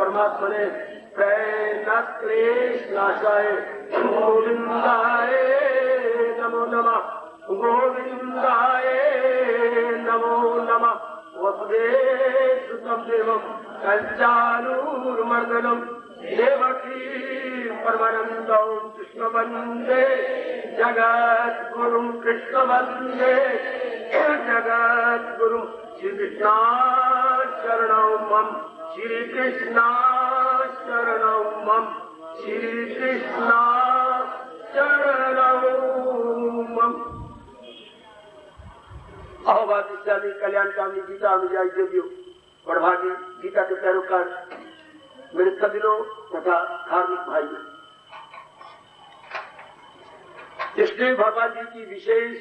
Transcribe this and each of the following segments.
परमात्मा ने प्रेरणा क्लेश नाशाय गोविंदाय नमो नमः, गोविंदाय नमो नमः। वसुदेव सुतं देवं कंचानूरमर्दनं देवकी परमानन्दं कृष्ण वन्दे जगद्गुरुं, कृष्ण वन्दे जगद्गुरुं। श्री कृष्ण शरणं मम, श्री कृष्ण शरणं मम, श्री कृष्ण शरणं मम। अहोभाग्यशाली कल्याणकामी गीता अनुयायी देवियों, बड़भागी गीता के पैरोकार मेरे सज्जनों तथा धार्मिक भाइयों, इसलिए भगवान जी की विशेष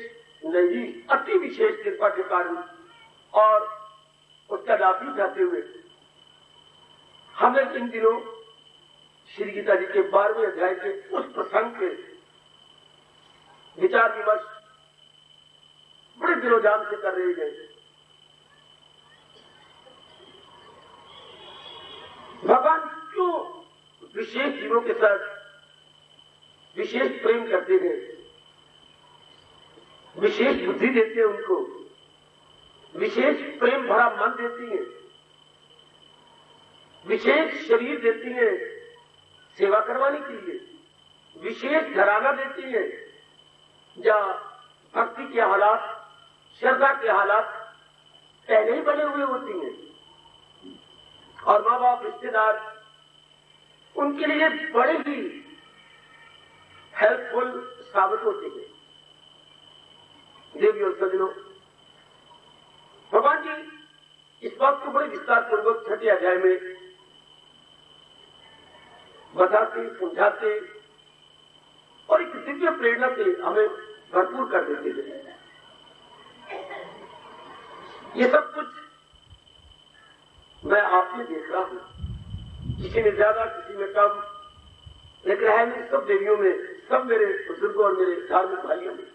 नहीं अति विशेष कृपा के कारण और उसका लाभ उठाते हुए हमें इन दिनों श्री गीता जी के 12वें अध्याय के उस प्रसंग के विचार विमर्श बड़े दिलोजाम से कर रहे गए। भगवान क्यों विशेष जीवों के साथ विशेष प्रेम करते हैं, विशेष बुद्धि देते हैं, उनको विशेष प्रेम भरा मन देती है, विशेष शरीर देती है सेवा करवाने के लिए, विशेष घराना देती है जहां भक्ति के हालात, श्रद्धा के हालात पहले ही बने हुए होती हैं और माँ बाप रिश्तेदार उनके लिए बड़े ही हेल्पफुल साबित होते हैं। देवी और सज्जनों, भगवान जी इस बात को बड़े विस्तार पूर्वक 6ठे अध्याय में बताते, समझाते और एक दिव्य प्रेरणा से हमें भरपूर कर देते हैं। ये सब कुछ मैं आपसे देख रहा हूं, किसी में ज्यादा किसी में कम, लेकिन है मेरी सब देवियों में, सब मेरे बुजुर्गों और मेरे धार्मिक भाइयों में।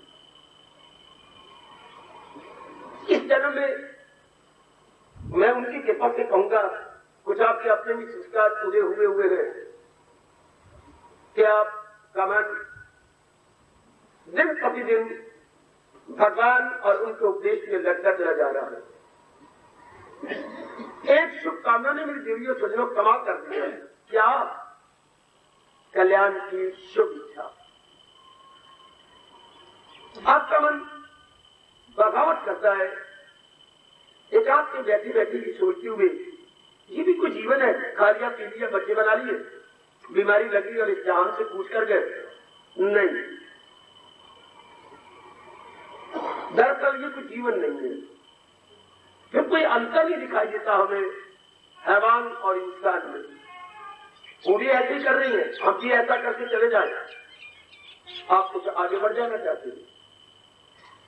इस जन्म में मैं उनकी कृपा से कहूंगा, कुछ आपके अपने भी संस्कार पूरे हुए हैं कि आपका मन दिन प्रतिदिन भगवान और उनके उपदेश में लगता चला जा रहा है। एक शुभकामना ने मेरी देवियों सज्जनों कमाल कर दिया है। क्या? कल्याण की शुभ इच्छा। आपका मन बगावत करता है, एकांत में बैठी बैठी की सोचते हुए ये भी कोई जीवन है, खा लिया पी लिया बच्चे बना लिए, बीमारी लगी और इस जहान से कूच कर गए। नहीं, दरअसल ये कोई जीवन नहीं है। फिर कोई अंतर नहीं दिखाई देता हमें हैवान और इंसान में। वो भी ऐसे ही कर रही है, हम भी ऐसा करके चले जाए। आप कुछ आगे बढ़ जाना चाहते हैं।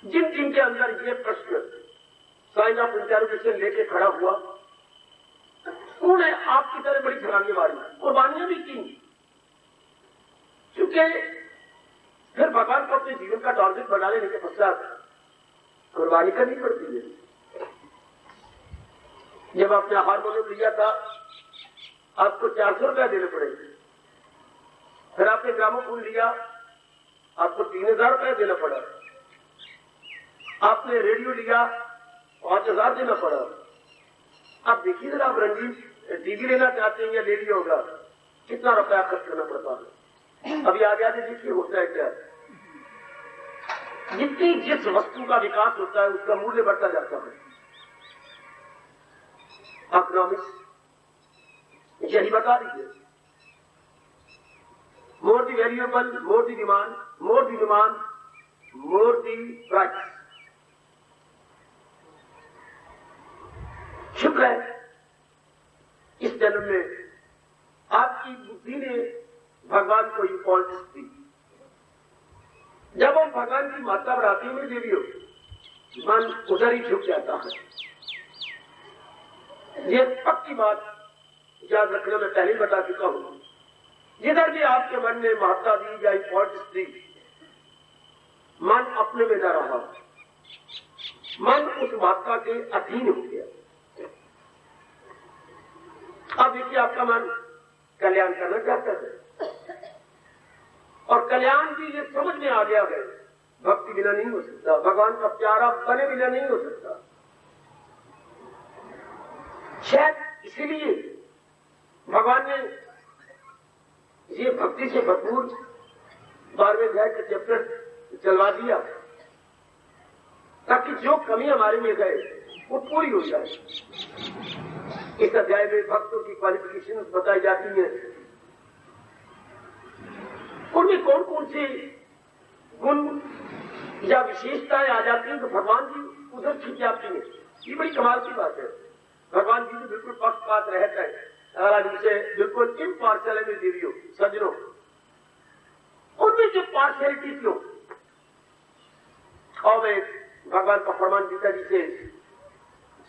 जिन जिनके अंदर ये प्रश्न साइन ऑफ इंटरोगेशन लेके खड़ा हुआ, उन्होंने आपकी तरह बड़ी छलांगे मारी, कुर्बानियां भी की, क्योंकि फिर भगवान को अपने जीवन का टारगेट बना लेने के पश्चात कुर्बानी करनी पड़ती है। जब आपने हारमोनियम लिया था आपको 400 रुपया देने पड़ेंगे, फिर आपने ग्रामोफोन लिया आपको 3000 रुपया देना पड़ा, आपने रेडियो लिया 5000 देना पड़ा। अब देखिए जरा, आप रंगीन टीवी लेना चाहते हैं या ले लिया होगा, कितना रुपया खर्च करना पड़ता है। अभी आगे आगे देखिए होता है क्या, जितनी जिस वस्तु का विकास होता है उसका मूल्य बढ़ता जाता है। इकोनॉमिक्स यही बता रही है, more the valuable, more the demand, more the demand, more the price. शुक्र है इस जन्म में आपकी बुद्धि ने भगवान को इंपॉर्टेंस दी। जब हम भगवान की मात्रा बढ़ाते हैं देवियों, मन उधर ही झुक जाता है। ये पक्की बात याद रखने में पहले बता चुका हूं। जिधर भी आपके मन ने महत्ता दी या इंपॉर्टेंस दी, मन अपने में न रहा, मन उस महत्ता के अधीन हो गया। अब देखिए आपका मन कल्याण करना चाहता है और कल्याण भी ये समझ में आ गया है, भक्ति बिना नहीं हो सकता, भगवान का प्यारा बने बिना नहीं हो सकता। शायद इसीलिए भगवान ने ये भक्ति से भरपूर 12वें अध्याय का चैप्टर चलवा दिया ताकि जो कमी हमारे में गए वो पूरी हो जाए। इस अध्याय में भक्तों की क्वालिफिकेशन बताई जाती है, उनमें कौन कौन से गुण या विशेषताएं आ जाती हैं तो भगवान जी उधर खिंच जाती है। ये बड़ी कमाल की बात है। भगवान जी तो बिल्कुल पक्षपात रहता है, अगर आज उनसे बिल्कुल इम्पार्शियल है मेरी देवियों सज्जनों, उनमें जो पार्शियलिटी थी और मैं भगवान का प्रमाण गीता जी से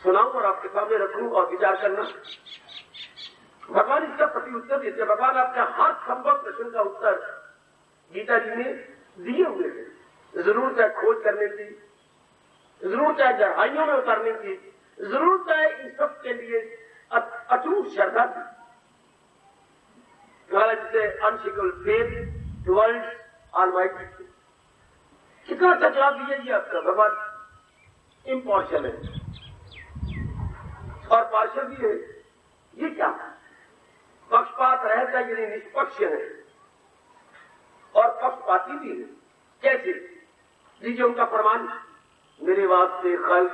सुनाऊं और आपके सामने रखूं और विचार करना। भगवान इसका प्रति उत्तर देते, भगवान आपके हर संभव प्रश्न का उत्तर गीता जी ने दिए हुए थे। जरूरत है खोज करने की, जरूरत है गहराइयों में उतरने की, जरूरत है इन सब के लिए अटूट श्रद्धा थी। जिसे अनशेकेबल फेथ टुवर्ड्स ऑलमाइटी। कितना अच्छा जवाब दिया जी आपका। भगवान इम्पार्शियल है और पार्शियल भी है। ये क्या पक्षपात रहता है, यानी निष्पक्ष है और पक्षपाती भी है। कैसे दीजिए उनका प्रमाण। मेरे वास्ते खल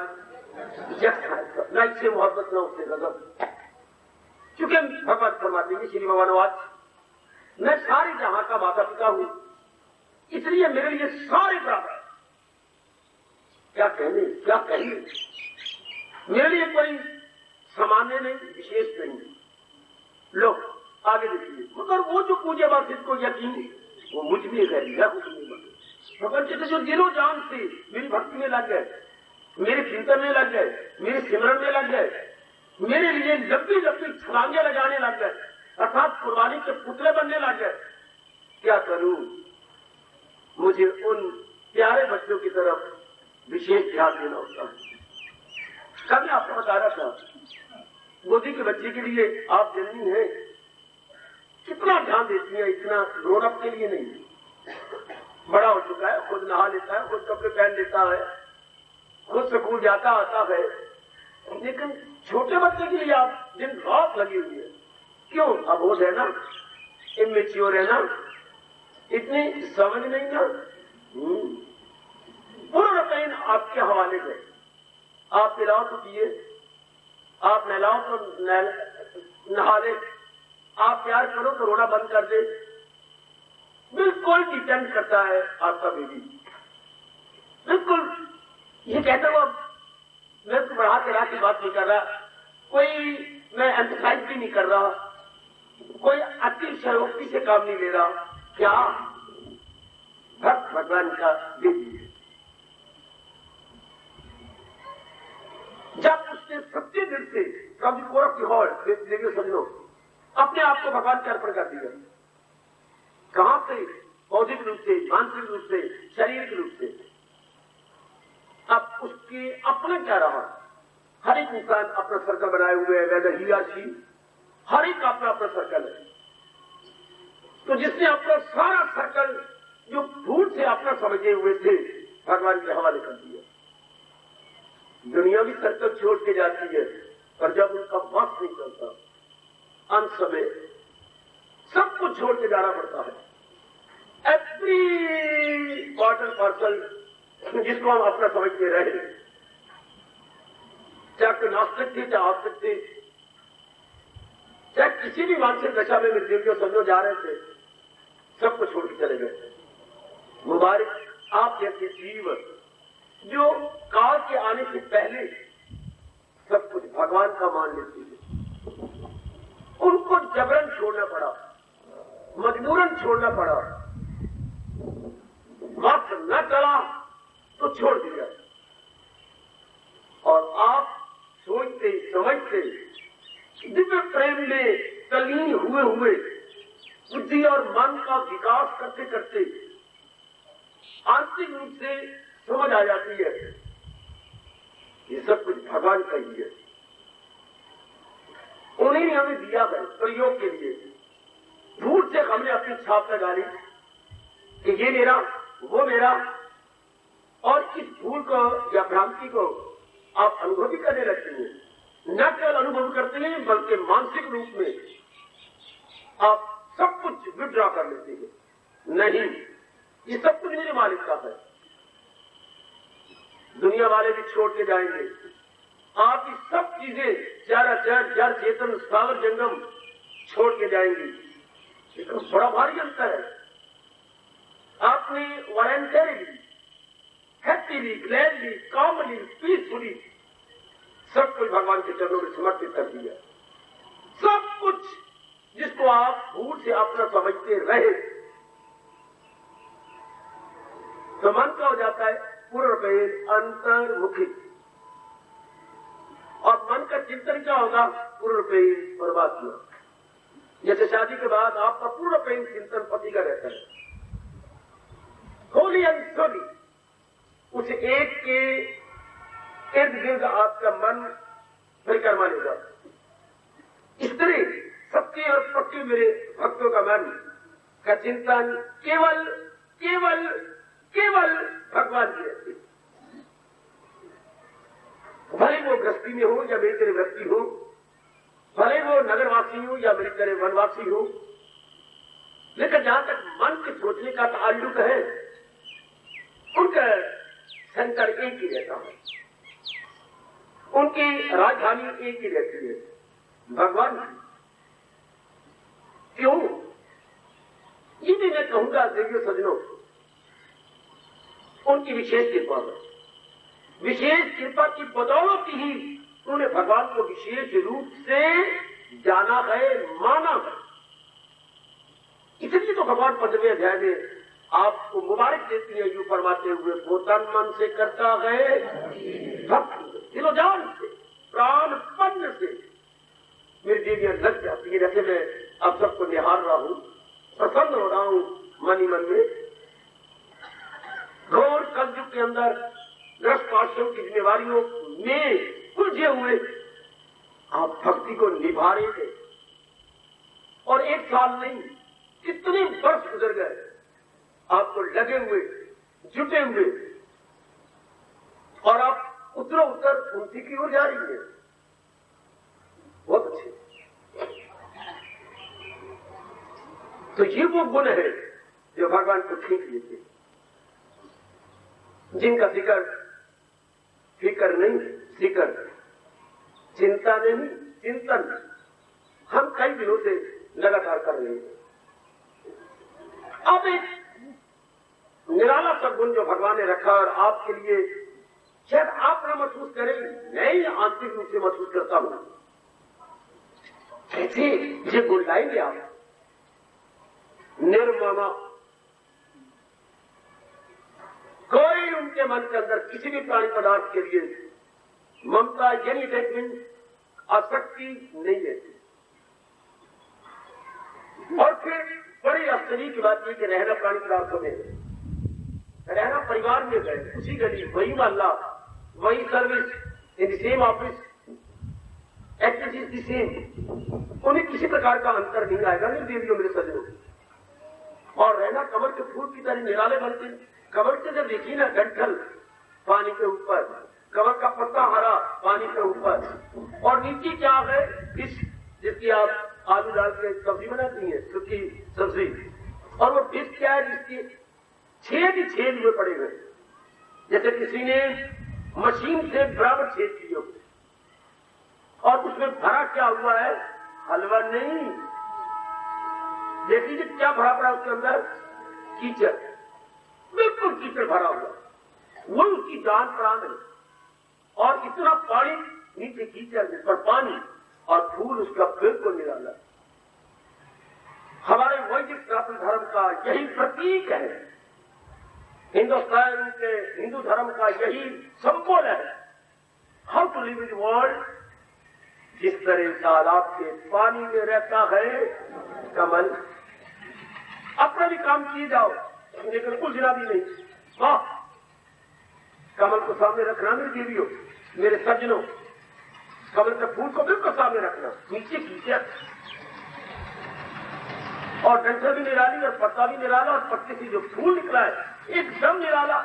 न इससे मोहब्बत न उससे गजब। क्योंकि भगवान फरमाते हैं श्री भगवान वाच, मैं सारे जहां का माता पिता हूं, इसलिए मेरे लिए सारे बराबर। क्या कहने क्या कहिए, मेरे लिए कोई सामान्य नहीं, विशेष नहीं। लो आगे देखिए, मगर वो जो पूजे बात जिसको यकीन वो मुझ में है, कुछ नहीं बने। भगवान कहते जो दिनों जान से मेरी भक्ति में लग गए, मेरे चिंतन में लग गए, मेरे सिमरन में लग गए, मेरे लिए लंबी लंबी छलांगे लगाने लग गए, अर्थात कुर्बानी के पुतले बनने लग गए। क्या करूं, मुझे उन प्यारे बच्चों की तरफ विशेष ध्यान देना होता है। कभी आपको बता रहा था, गोदी के बच्चे के लिए आप जननी है, कितना ध्यान देती है, इतना रोनक के लिए नहीं। बड़ा हो चुका है, खुद नहा लेता है, खुद कपड़े पहन लेता है, खुद स्कूल जाता आता है, लेकिन छोटे बच्चे के लिए आप दिन रात लगी हुई है। क्यों? अबोध है ना, इमेच्योर है ना, इतनी समझ नहीं ना। पूर्ण पेन आपके हवाले गए। आप पिलाओ तो पिए, आप नहलाओ तो नहा ले, आप प्यार करो तो रोना बंद कर दे। बिल्कुल डिपेंड करता है आपका बेबी। बिल्कुल ये कहता हूं, मैं तो बढ़ा चढ़ा की बात नहीं कर रहा, कोई मैं एम्फसाइज भी नहीं कर रहा, कोई अतिशयोक्ति से काम नहीं ले रहा। क्या भक्त भगवान का बेबी है। जब उसने सच्चे दिल से कभी कोरख की हॉल देखिए समझो, अपने आप को भगवान के अर्पण कर दिया। कहां से? बौद्धिक रूप से, मानसिक रूप से, शारीरिक रूप से। अब उसके अपना क्या रहा? हर एक इंसान अपना सर्कल बनाए हुए है, वैसे ही या शी, हर एक का अपना अपना सर्कल है। तो जिसने अपना सारा सर्कल जो भूल से अपना समझे हुए थे, भगवान के हवाले कर दिया। दुनिया भी सर्कल छोड़ के जाती है, पर जब उनका वक्त नहीं चलता, अंत समय सब कुछ छोड़ के जाना पड़ता है। एवरी पार्ट पार्सल जिसको हम अपना समझ के रहे, चाहे तो नास्तिक थे, चाहे आस्तिक थे, चाहे किसी भी मानसिक दशा में देवियों समझो जा रहे थे, सबको छोड़ के चले गए। मुबारक आप जैसे जीव जो काल के आने से पहले सब कुछ भगवान का मान लेते थे, उनको जबरन छोड़ना पड़ा, मजबूरन छोड़ना पड़ा। वक्त न चला तो छोड़ दिया। और आप सोचते समझते दिव्य प्रेम में तल्लीन हुए हुए बुद्धि और मन का विकास करते करते आंतरिक रूप से समझ आ जाती है ये सब कुछ भगवान का ही है। उन्हीं ने हमें दिया है प्रयोग के लिए। भूल से हमने अपनी छाप लगा ली कि ये मेरा, वो मेरा, और इस भूल को या भ्रांति को आप अनुभव भी करने लगते हैं। न केवल अनुभव करते हैं बल्कि मानसिक रूप में आप सब कुछ विड्रॉ कर लेते हैं। नहीं, ये सब कुछ मेरे मालिक का है। दुनिया वाले भी छोड़ के जाएंगे, आपकी सब चीजें चराचर जड़ चेतन सागर जंगम छोड़ के जाएंगी। लेकिन बड़ा भारी अंतर है। आपने voluntarily, happily, gladly, calmly, peacefully सब कुछ भगवान के चरणों में समर्पित कर दिया। सब कुछ जिसको आप भूल से अपना समझते रहे, तो मन क्या हो जाता है? पूर्णपेद अंतर्मुखी। और मन का चिंतन क्या होगा? पूर्णपेद परमात्मा। जैसे शादी के बाद आपका पूर्णपेद चिंतन पति का रहता है, होली एंड सोली, उस एक के इर्द गिर्द आपका मन परिक्रमा लेगा। स्त्री सबके और पक्के मेरे भक्तों का मन का चिंतन केवल केवल केवल भगवान की रहती। भले वो गृहस्थी में हो या मेरी तरह व्यक्ति हो, भले वो नगरवासी हो या मेरी तरह वनवासी हो, लेकिन जहां तक मन के सोचने का ताल्लुक है, उनका सेंटर एक ही रहता है, उनकी राजधानी एक ही रहती है, भगवान की। क्यों? ये भी मैं कहूंगा देवियों सज्जनों, उनकी विशेष कृपा है। विशेष कृपा की बदौलत ही उन्होंने भगवान को विशेष रूप से जाना है, माना है। इसलिए तो भगवान 15वें अध्याय में आपको मुबारक देती है, यूं फरमाते हुए, वो तन मन से करता है भक्ति, दिलो जान से, प्राणपन से मेरी देवियां लग जाती है। जैसे मैं अब सबको निहार रहा हूं, प्रसन्न हो रहा हूं मन ही मन में। घोर कलयुग के अंदर ग्रस्त आश्रम की जिम्मेवारियों में उलझे हुए आप भक्ति को निभा रहे थे, और एक साल नहीं कितने वर्ष गुजर गए आपको लगे हुए, जुटे हुए, और आप उत्तरों उत्तर उन्नति की ओर जा रही है। बहुत अच्छे। तो ये वो गुण है जो भगवान को ठीक लेते, जिनका फिकर नहीं, जिक्र, चिंता नहीं, चिंतन हम कई दिनों से लगातार कर रहे हैं। अब एक निराला सा गुण जो भगवान ने रखा और आपके लिए शायद आप ना महसूस करें, मैं आंतरिक रूप से महसूस करता हूं। कैसे ये गुण लाएंगे आप? निर्ममा। कोई उनके मन के अंदर किसी भी प्राणी पदार्थ के लिए ममता यानी अटैचमेंट, आसक्ति नहीं रहती। और फिर बड़ी आश्चर्य की बात यह कि रहना प्राणी पदार्थों में, रहना परिवार में गए, उसी गली, वही मोहल्ला, वही service, in the same office, access is the same. उन्हें किसी प्रकार का अंतर नहीं आएगा मेरी देवियों, मेरे सज्जनों। और रहना कमल के फूल की तरह निराले बनते हैं। कमल से जब देखिए ना गंठल पानी के ऊपर, कमल का पत्ता हरा पानी के ऊपर, और नीचे क्या है? फिश, जिसकी आप आलू डाल के सब्जी बनाती हैं, सूखी सब्जी, और वो फिश क्या है? जिसकी छेद ही छेद हुए पड़े हुए, जैसे किसी ने मशीन से बराबर छेद किए। और उसमें भरा क्या हुआ है? हलवा नहीं, देखिए क्या भरा पड़ा उसके अंदर? कीचड़, बिल्कुल कीचड़ भरा हुआ, वो उसकी जान प्राण है। और इतना पानी नीचे कीचड़, जिस पर पानी, और फूल उसका बिल्कुल निराला। हमारे वैदिक सनातन धर्म का यही प्रतीक है, हिंदुस्तान के हिंदू धर्म का यही संबल है, how to live in the world. जिस तरह तालाब के पानी में रहता है कमल, अपना भी काम किए जाओ, लेकिन कुछ जिला भी नहीं। कमल को सामने रखना मेरी देवियों, मेरे सज्जनों, कमल के फूल को बिल्कुल सामने रखना, नीचे कीचड़ और डंठल भी निराली और पत्ता भी निराला और पत्ते से जो फूल निकला है एकदम निराला,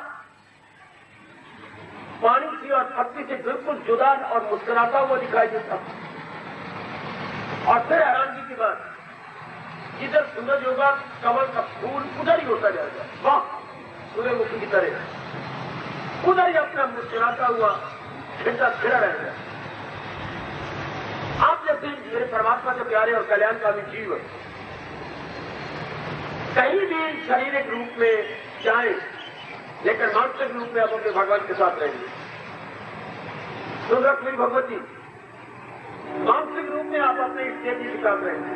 पानी से और पत्ती से बिल्कुल जुदा और मुस्कुराता हुआ दिखाई देता। और फिर हैरानगी की बात, जिधर सूरज होगा कमल का फूल उधर ही होता जाएगा, वाह सूर्यमुखी की तरह उधर ही अपना मुस्कुराता हुआ खिड़ा खिड़ा रहेगा। आप जैसे मेरे परमात्मा के प्यारे और कल्याणकारी जीव कहीं भी शारीरिक रूप में जाए, लेकिन मानसिक रूप में आप अपने भगवान के साथ रहेंगे। सुन रख मेरी भगवती, मानसिक रूप में आप अपने इष्ट देव के साथ रहेंगे।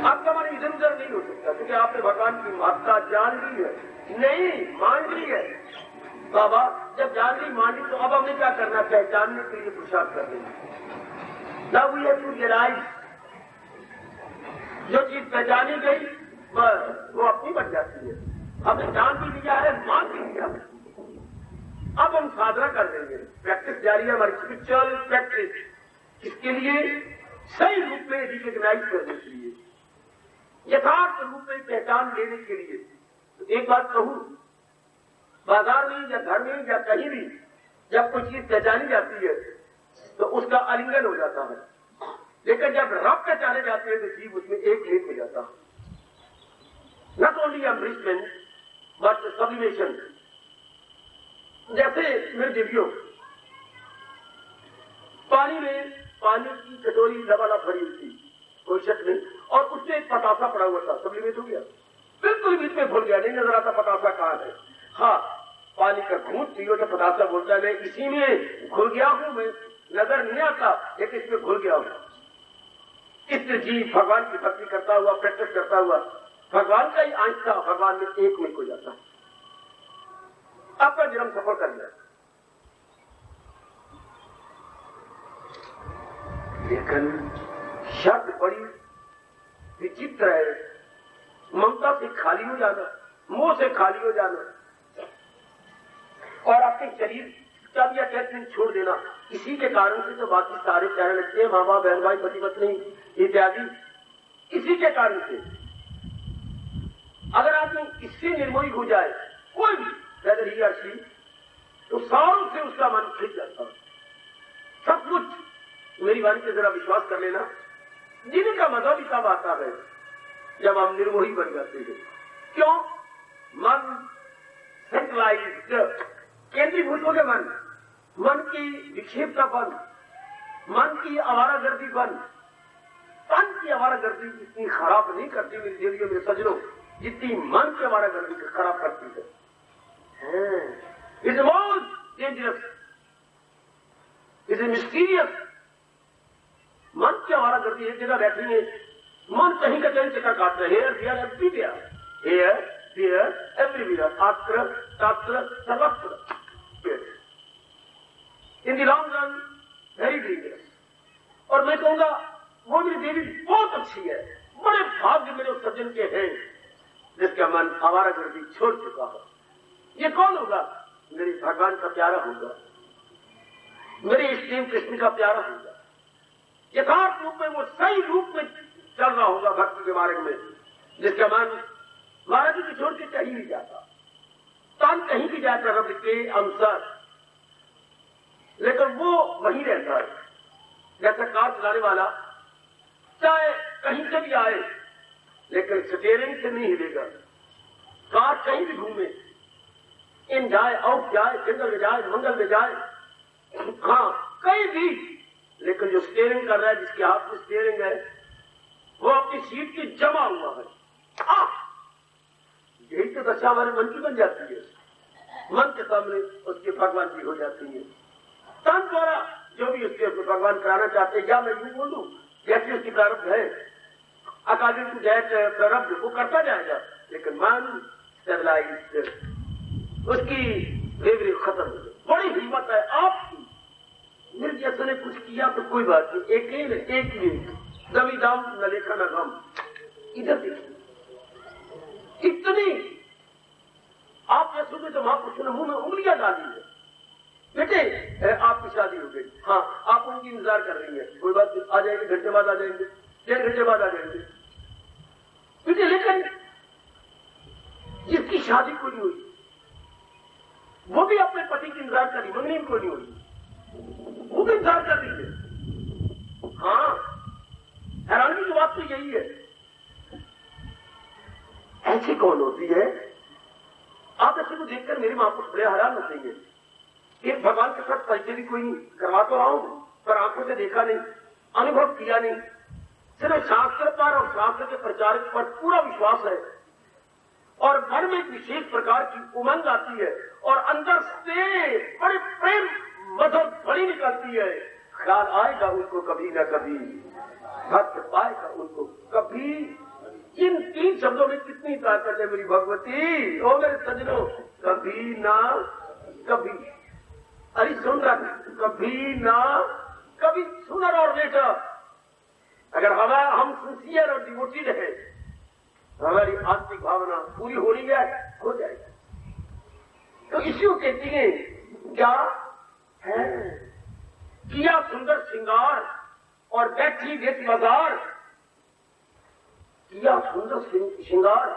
आपका मन इधर उधर नहीं हो सकता, क्योंकि आपने भगवान की महत्ता जान ली है, नहीं मान ली है। बाबा जब जान ली मान ली तो अब हमें क्या करना चाहिए? जानने के लिए पुरुषार्थ कर देंगे। Now we have to realize, जो चीज पहचानी गई बस वो अपनी बन जाती है। हमने जान भी लिया है, मान भी लिया है, अब हम साधना कर देंगे। प्रैक्टिस जारी है हमारी स्पिरिचुअल प्रैक्टिस, इसके लिए सही रूप में रिकॉग्नाइज करने के लिए, यथार्थ रूप में पहचान लेने के लिए। तो एक बात कहूं, बाजार में या घर में या कहीं भी जब कोई चीज पहचानी जाती है तो उसका आलिंगन हो जाता है, लेकिन जब रब पहचाने जाते हैं तो जीव उसमें एक लेप हो जाता है। Not only embarrassment but sublimation. जैसे मेरे देवियों, पानी में पानी की कटोरी लबालब भरी हुई थी, कोई शक नहीं, और उसमें एक पतासा पड़ा हुआ था, सब्लिमेट हो गया, बिल्कुल बीच में भूल गया, नहीं नजर आता पतासा कहां है। हाँ, पानी का घूंट पियो तो पतासा बोलता है मैं इसी में घुल गया हूं, मैं नजर नहीं आता लेकिन इसमें घुल गया हूं। इस जीव भगवान की भक्ति करता हुआ, प्रैक्टिस करता हुआ, भगवान का ही अंश था, भगवान में एक में हो जाता, आपका जन्म सफल कर लिया। लेकिन शर्त बड़ी विचित्र है, ममता से खाली हो जाना, मोह से खाली हो जाना और आपके शरीर का भी अटैचमेंट छोड़ देना। इसी के कारण से तो बाकी सारे कहने लगते हैं माँ बाप, बहन भाई, पति पत्नी इत्यादि, इसी के कारण से। अगर आदमी इससे निर्मोही हो जाए, कोई भी whether he or she, तो सारों से उसका मन खिंच जाता है। सब कुछ मेरी वाणी से जरा विश्वास कर लेना, जिनका मजा भी तब आता है जब हम निर्मोही बन जाते हैं। क्यों? मन सेंट्रलाइज्ड, केंद्रीभूत हो गया मन की विक्षेपतापन, मन की आवारागर्दीपन, तन की आवारागर्दी इतनी खराब नहीं करती मेरी देवियों, मेरे सज्जनों, जितनी मन की आवारागर्दी खराब करती है। It's most dangerous, it's mysterious. मन की आवारागर्दी एक जगह बैठी है, मन कहीं का कहीं चक्कर काट रहे, here there everywhere, here there everywhere, अत्र तत्र सर्वत्र। In the long run very dangerous. और मैं कहूंगा वो मेरी देवी बहुत अच्छी है, बड़े भाग्य मेरे उस सज्जन के हैं जिसका मन आवारागर्दी छोड़ चुका है। ये कौन होगा? मेरे भगवान का प्यारा होगा, मेरे इष्ट कृष्ण का प्यारा होगा, यथार्थ रूप में वो सही रूप में चल रहा होगा भक्ति के मार्ग में, जिसका मन महाराज जी छोड़ के कहीं नहीं जाता, तन कहीं भी जाता रब के अनुसार, लेकिन वो वहीं रहता है। जैसे कार चलाने वाला चाहे कहीं से भी आए लेकिन स्टीयरिंग से नहीं हिलेगा, कार कहीं भी घूमे, इन जाए आउट जाए, जंगल में जाए, मंगल में जाए, हाँ कहीं भी, लेकिन जो स्टीयरिंग कर रहा है, जिसके हाथ में स्टीयरिंग है, वो अपनी सीट की जमा हुआ है। यही तो दशा हमारे मन की बन जाती है, मन के सामने उसके भगवान जी हो जाती है। तन द्वारा जो भी उसके भगवान कराना चाहते हैं, या मैं यूं बोलूं जैसे उसकी प्रारब्ध है, अकॉर्डिंग टू दैट प्रारब्ध वो करता जाएगा, लेकिन मन स्टेबलाइज्ड, उसकी बेवरी खत्म हो गई। बड़ी हिम्मत है आपकी। मेरे जैसे ने कुछ किया तो कोई बात नहीं, एक मिनट दमी दाम न लेखा न गम। इधर देखिए, इतनी आप जैसे तो महापुरुषों ने मुंह में उंगलियां डाली है, बेटे आपकी शादी हो गई, हाँ आप उनकी इंतजार कर रही है, कोई बात नहीं, आ जाएंगे, घंटे बाद आ जाएंगे, 1.5 घंटे बाद आ जाएंगे। बेटे लेकिन जिसकी शादी को नहीं हुई वो भी अपने पति की इंतजार कर रही, मंगनी को नहीं हुई, वो भी इंतजार कर रही है। हाँ, हैरानी की बात तो यही है। ऐसी कौन होती है? आप ऐसे को देखकर मेरी मां को बड़े हैरान होते हैं कि भगवान के साथ परिचय भी कोई करवा तो रहा हूं, पर आंखों से देखा नहीं, अनुभव किया नहीं, सिर्फ शास्त्र पर और शास्त्र के प्रचारक पर पूरा विश्वास है और मन में एक विशेष प्रकार की उमंग आती है और अंदर से बड़े प्रेम मधुर ध्वनि निकलती है। ख्याल आएगा उनको कभी न कभी, भक्त पाएगा उनको कभी। इन 3 शब्दों में कितनी ताकत है मेरी भगवती, ओ मेरे सजनों, कभी ना कभी। अरे सुन रहा, कभी ना कभी। सुनर और लेटर अगर हम सिंसियर और डिवोटेड है, हमारी आत्मिक भावना पूरी हो रही है, हो जाएगी। तो इसी को कहती है क्या है, किया सुंदर श्रृंगार और बैठी वेश बाजार, किया सुंदर श्रृंगार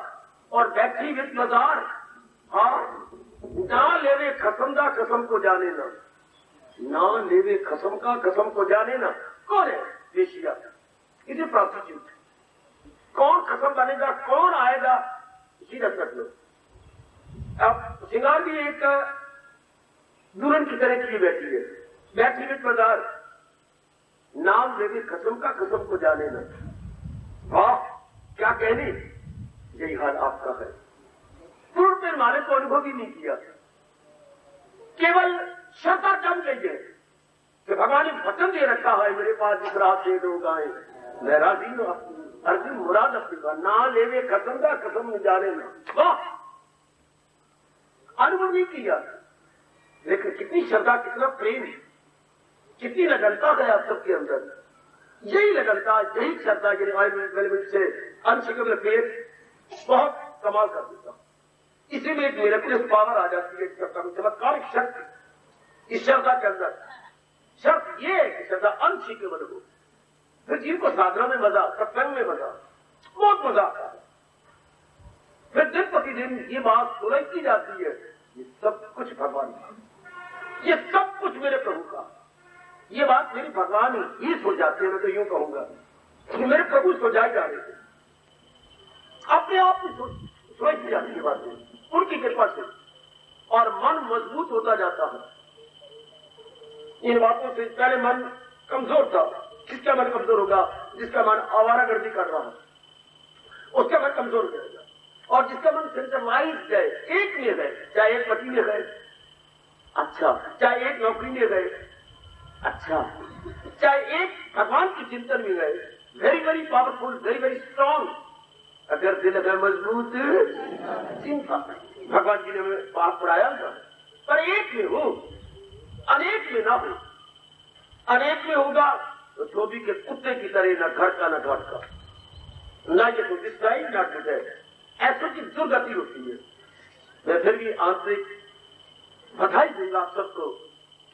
और बैठी वेश बाजार। हाँ, ना लेवे खसम का कसम को जाने ना, ना लेवे खसम का कसम को जाने ना। कौन है वेश्या? इसे प्रोस्टिट्यूट। कौन खसम बनेगा, कौन आएगा, इसी रख लो। अब श्रृंगार भी एक दुल्हन की तरह की बैठी है, बैठी हुई बाजार, नाम लेवे खसम का कसम को जाने ना। वाह क्या कहनी, यही हाल आपका है। पूर्ण पे माने को अनुभव ही नहीं किया, केवल श्रद्धा जम गई है कि भगवान ने वचन दे रखा है मेरे पास जिस रात से लोग आए, मैं राजी हूं, अर्जुन मुराद अपनी का, ना लेवे खसम का कसम न जाने ना। वाह, अनुभव नहीं किया, लेकिन कितनी श्रद्धा, कितना प्रेम, कितनी लगनता है आप सबके अंदर। यही लगनता, यही श्रद्धा, ये से अनशिकल फेथ बहुत कमाल कर देता। इसी में एक मिरेकलस पावर आ जाती है, चमत्कारिक शक्ति इस श्रद्धा के अंदर। शर्त ये है कि श्रद्धा अनशिकेबल हो, फिर जीव को साधना में मजा, सत्संग में मजा, बहुत मजा आता है। फिर दिन प्रतिदिन ये बात सुलझती जाती है, ये सब कुछ भगवान का, ये सब कुछ मेरे प्रभु का। ये बात मेरी भगवान ही सुलझाते हैं, मैं तो यूं कहूंगा कि मेरे प्रभु सुलझाए जा रहे थे, अपने आप ही सुलझती जाती है बातें उनकी कृपा से, और मन मजबूत होता जाता है। इन बातों से पहले मन कमजोर था। किसका मन कमजोर होगा? जिसका मन आवारागर्दी कर रहा है, उसका मन कमजोर हो जाएगा। और जिसका मन सेंट्रलाइज है, एक में है, चाहे एक पति में है, अच्छा, चाहे एक नौकरी में गए, अच्छा, चाहे एक भगवान के चिंतन में गए, very very powerful, very very strong. अगर दिल में मजबूत चिंता, भगवान जी ने बात पढ़ाया था, पर एक में हो, अनेक में ना हो। अनेक में होगा तो धोबी के कुत्ते की तरह, न घर का न घाट का, न ये तो दिखता ही ना टूटे, ऐसी की दुर्गति होती है। मैं फिर भी आंतरिक बधाई दूंगा आप सबको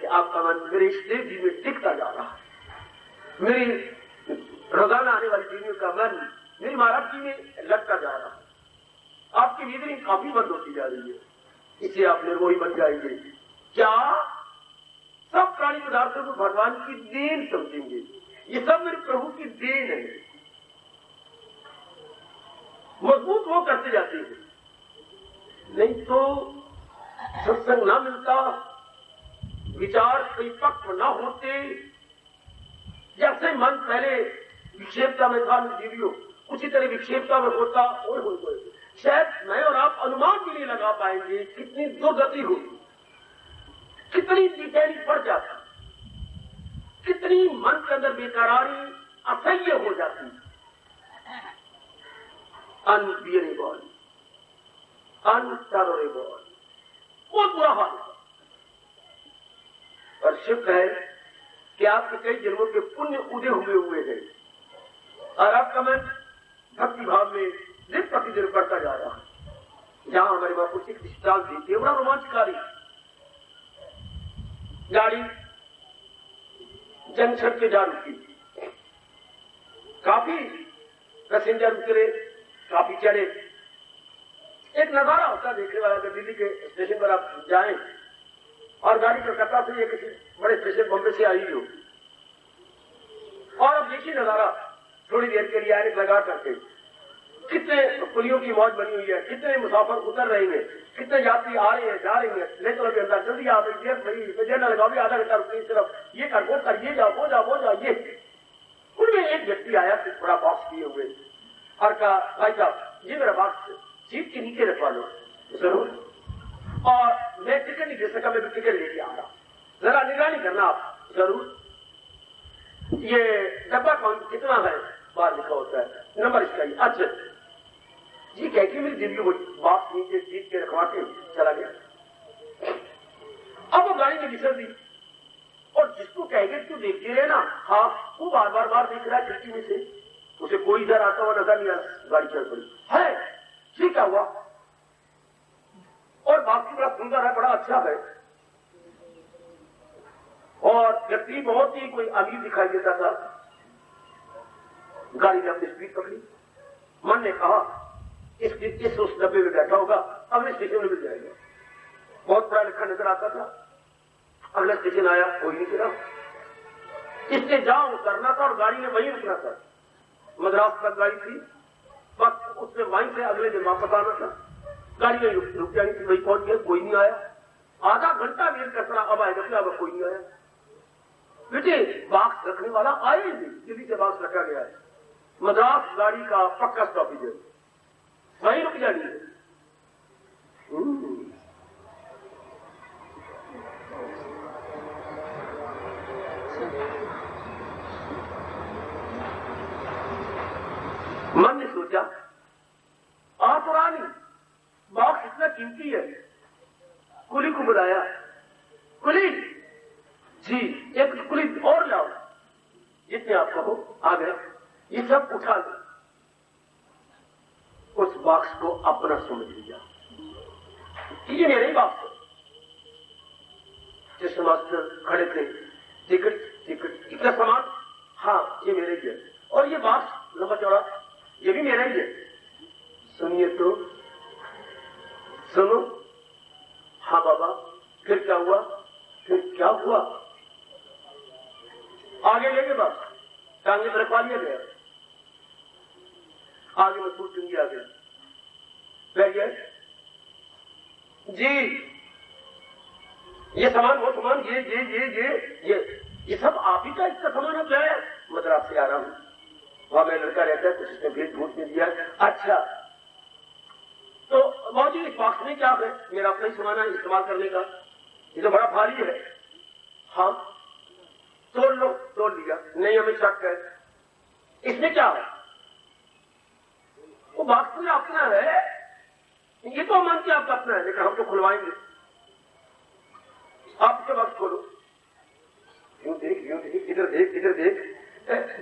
कि आपका मन मेरे इस देव जी में टिकता जा रहा है। मेरी रोजाना आने वाली दीनियों का मन मेरी महाराज जी में लगता जा रहा है। आपकी नींद काफी बंद होती जा रही है, इसे आप निर्मोही बन जाएंगे। क्या सब प्राणी पदार्थों को भगवान की देन समझेंगे? ये सब मेरे प्रभु की देन है। मजबूत वो करते जाते हैं, नहीं तो सत्संग ना मिलता, विचार परिपक्व ना होते। जैसे मन पहले विक्षेपता में था जीवियों, उसी तरह विक्षेपता में होता और शायद मैं और आप अनुमान भी नहीं लगा पाएंगे कितनी दुर्गति होगी, कितनी बेचैनी पड़ जाती, कितनी मन के अंदर बेकरारी असह्य हो जाती, अनबियरेबल, अनटॉलरेबल, बहुत बुरा हाल है। और शुक्र है कि आपके कई जन्मों के पुण्य उदय हुए हैं और आपका मन भक्ति भाव में दिन प्रतिदिन बढ़ता जा रहा है। जहां हमारे बापू सिख दृष्टांत देते, बड़ा रोमांचकारी। गाड़ी जंक्शन पे जा रुकी, काफी पैसेंजर उतरे, काफी चढ़े। एक नजारा होता है देखने वाला, अगर दिल्ली के स्टेशन पर आप जाएं और गाड़ी कलकत्ता से या किसी बड़े स्टेशन बॉम्बे से आई हो, और अब देखिए नजारा थोड़ी देर के लिए आने लगा करके, कितने पुलियों की मौज बनी हुई है, कितने मुसाफिर उतर रहे हैं, कितने यात्री आ रहे हैं जा रहे हैं। नहीं तो अभी अंदर जल्दी आप देर न लगाओ, आधा घंटा रुकने की तरफ ये कर वो कर, ये जाओ वो जाओ वो जाओ। ये उनमें एक व्यक्ति आया फिर थोड़ा बॉक्स किए हुए और कहा, भाई साहब ये मेरा बॉक्स सीट के नीचे रखवा लो जरूर, और मैं टिकट नहीं दे सका, मैं टिकट लेके आ रहा, जरा निगरानी करना आप जरूर। ये डब्बा कौन कितना है बाहर लिखा होता है, नंबर इसका ही। अच्छा जी कह के मेरी दिल्ली वो बॉक्स नीचे सीट के रखवा के चला गया। अब वो गाड़ी में घिसर दी, और जिसको कह गए तू देखते रहे ना, हाँ वो बार बार देख रहा है खिड़की में से, उसे कोई इधर आता हुआ नजर नहीं आ रहा, गाड़ी चल पड़ी है। ठीक है हुआ, और बाकी बड़ा सुंदर है, बड़ा अच्छा है, और व्यक्ति बहुत ही कोई अमीर दिखाई देता था। गाड़ी ने अपनी स्पीड पकड़ी, मन ने कहा इस उस डब्बे में बैठा होगा, अगले स्टेशन में मिल जाएगा। बहुत पढ़ा लिखा नजर आता था। अगला स्टेशन आया, कोई नहीं गिरा। इसने जहां उतरना था और गाड़ी ने वहीं रुकना था, मद्रास तक गाड़ी थी, बस उसने वहीं से अगले दिन वापस आना था। गाड़ी में रुक जानी थी, वही पहुंच गया, कोई नहीं आया। आधा घंटा वेट करना, अब आएगा क्या, अब कोई नहीं आया। बेटे बॉक्स रखने वाला आए ही नहीं, दिल्ली से बॉक्स रखा गया है, मद्रास गाड़ी का पक्का स्टॉपेज है, वहीं रुक जानी है। मन ने सोचा पुरानी बॉक्स इतना कीमती है, कुली को बुलाया, कुली जी एक कुली और लाओ, जितने आप कहो आ गए, ये सब उठा लो। उस बॉक्स को अपना समझ लिया, ये मेरा ही बॉक्स है। जिस मास्टर खड़े थे, टिकट टिकट कितना सामान, हाँ ये मेरे ही है, और ये बॉक्स लंबा चौड़ा ये भी मेरा ही है। सुनिए तो सुनो, हाँ बाबा फिर क्या हुआ, फिर क्या हुआ, आगे लेके बस टांगे पर रखवा लिया गया, आगे में सूट चुंगी आ गया, बैठ गए जी ये सामान वो सामान ये सब आप ही का इसका सामान है। क्या है, मद्रास से आ रहा हूं, वहां मेरा लड़का रहता है, कुछ इसने भेज भूत में दिया। अच्छा तो बाबू इस बॉक्स में क्या है, मेरा अपना ही सामान है इस्तेमाल करने का, ये तो बड़ा भारी है। हाँ तोड़ लो, तोड़ लिया, नहीं हमें शक है, इसमें क्या है, वो बॉक्स में अपना है, ये तो मान के आपका अपना है, लेकिन हम तो खुलवाएंगे, आप इसका बॉक्स खोलो, यूं देख इधर देख इधर देख,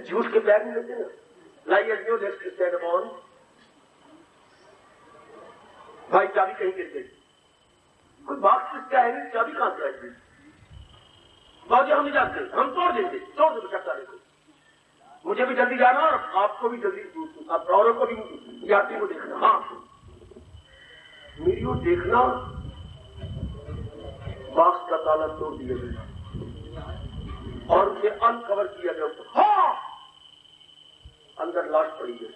झूठ के बैग में लेते ना, लाइए न्यू लेट्स स्टैंड अपॉन, भाई चाबी कहीं गिर गई, कोई बॉक्स किसका है नहीं, चाबी कहां से आएगी, बाबू हम नहीं जानते, हम तोड़ देंगे, तोड़ दो सकता देखो, मुझे भी जल्दी जाना और आपको भी जल्दी, आप औरों को भी यात्री को देखना। हाँ मेरी ओर देखना, बॉक्स का ताला तोड़ दिया गया और उसे अनकवर किया गया। हाँ अंदर लाश पड़ी है,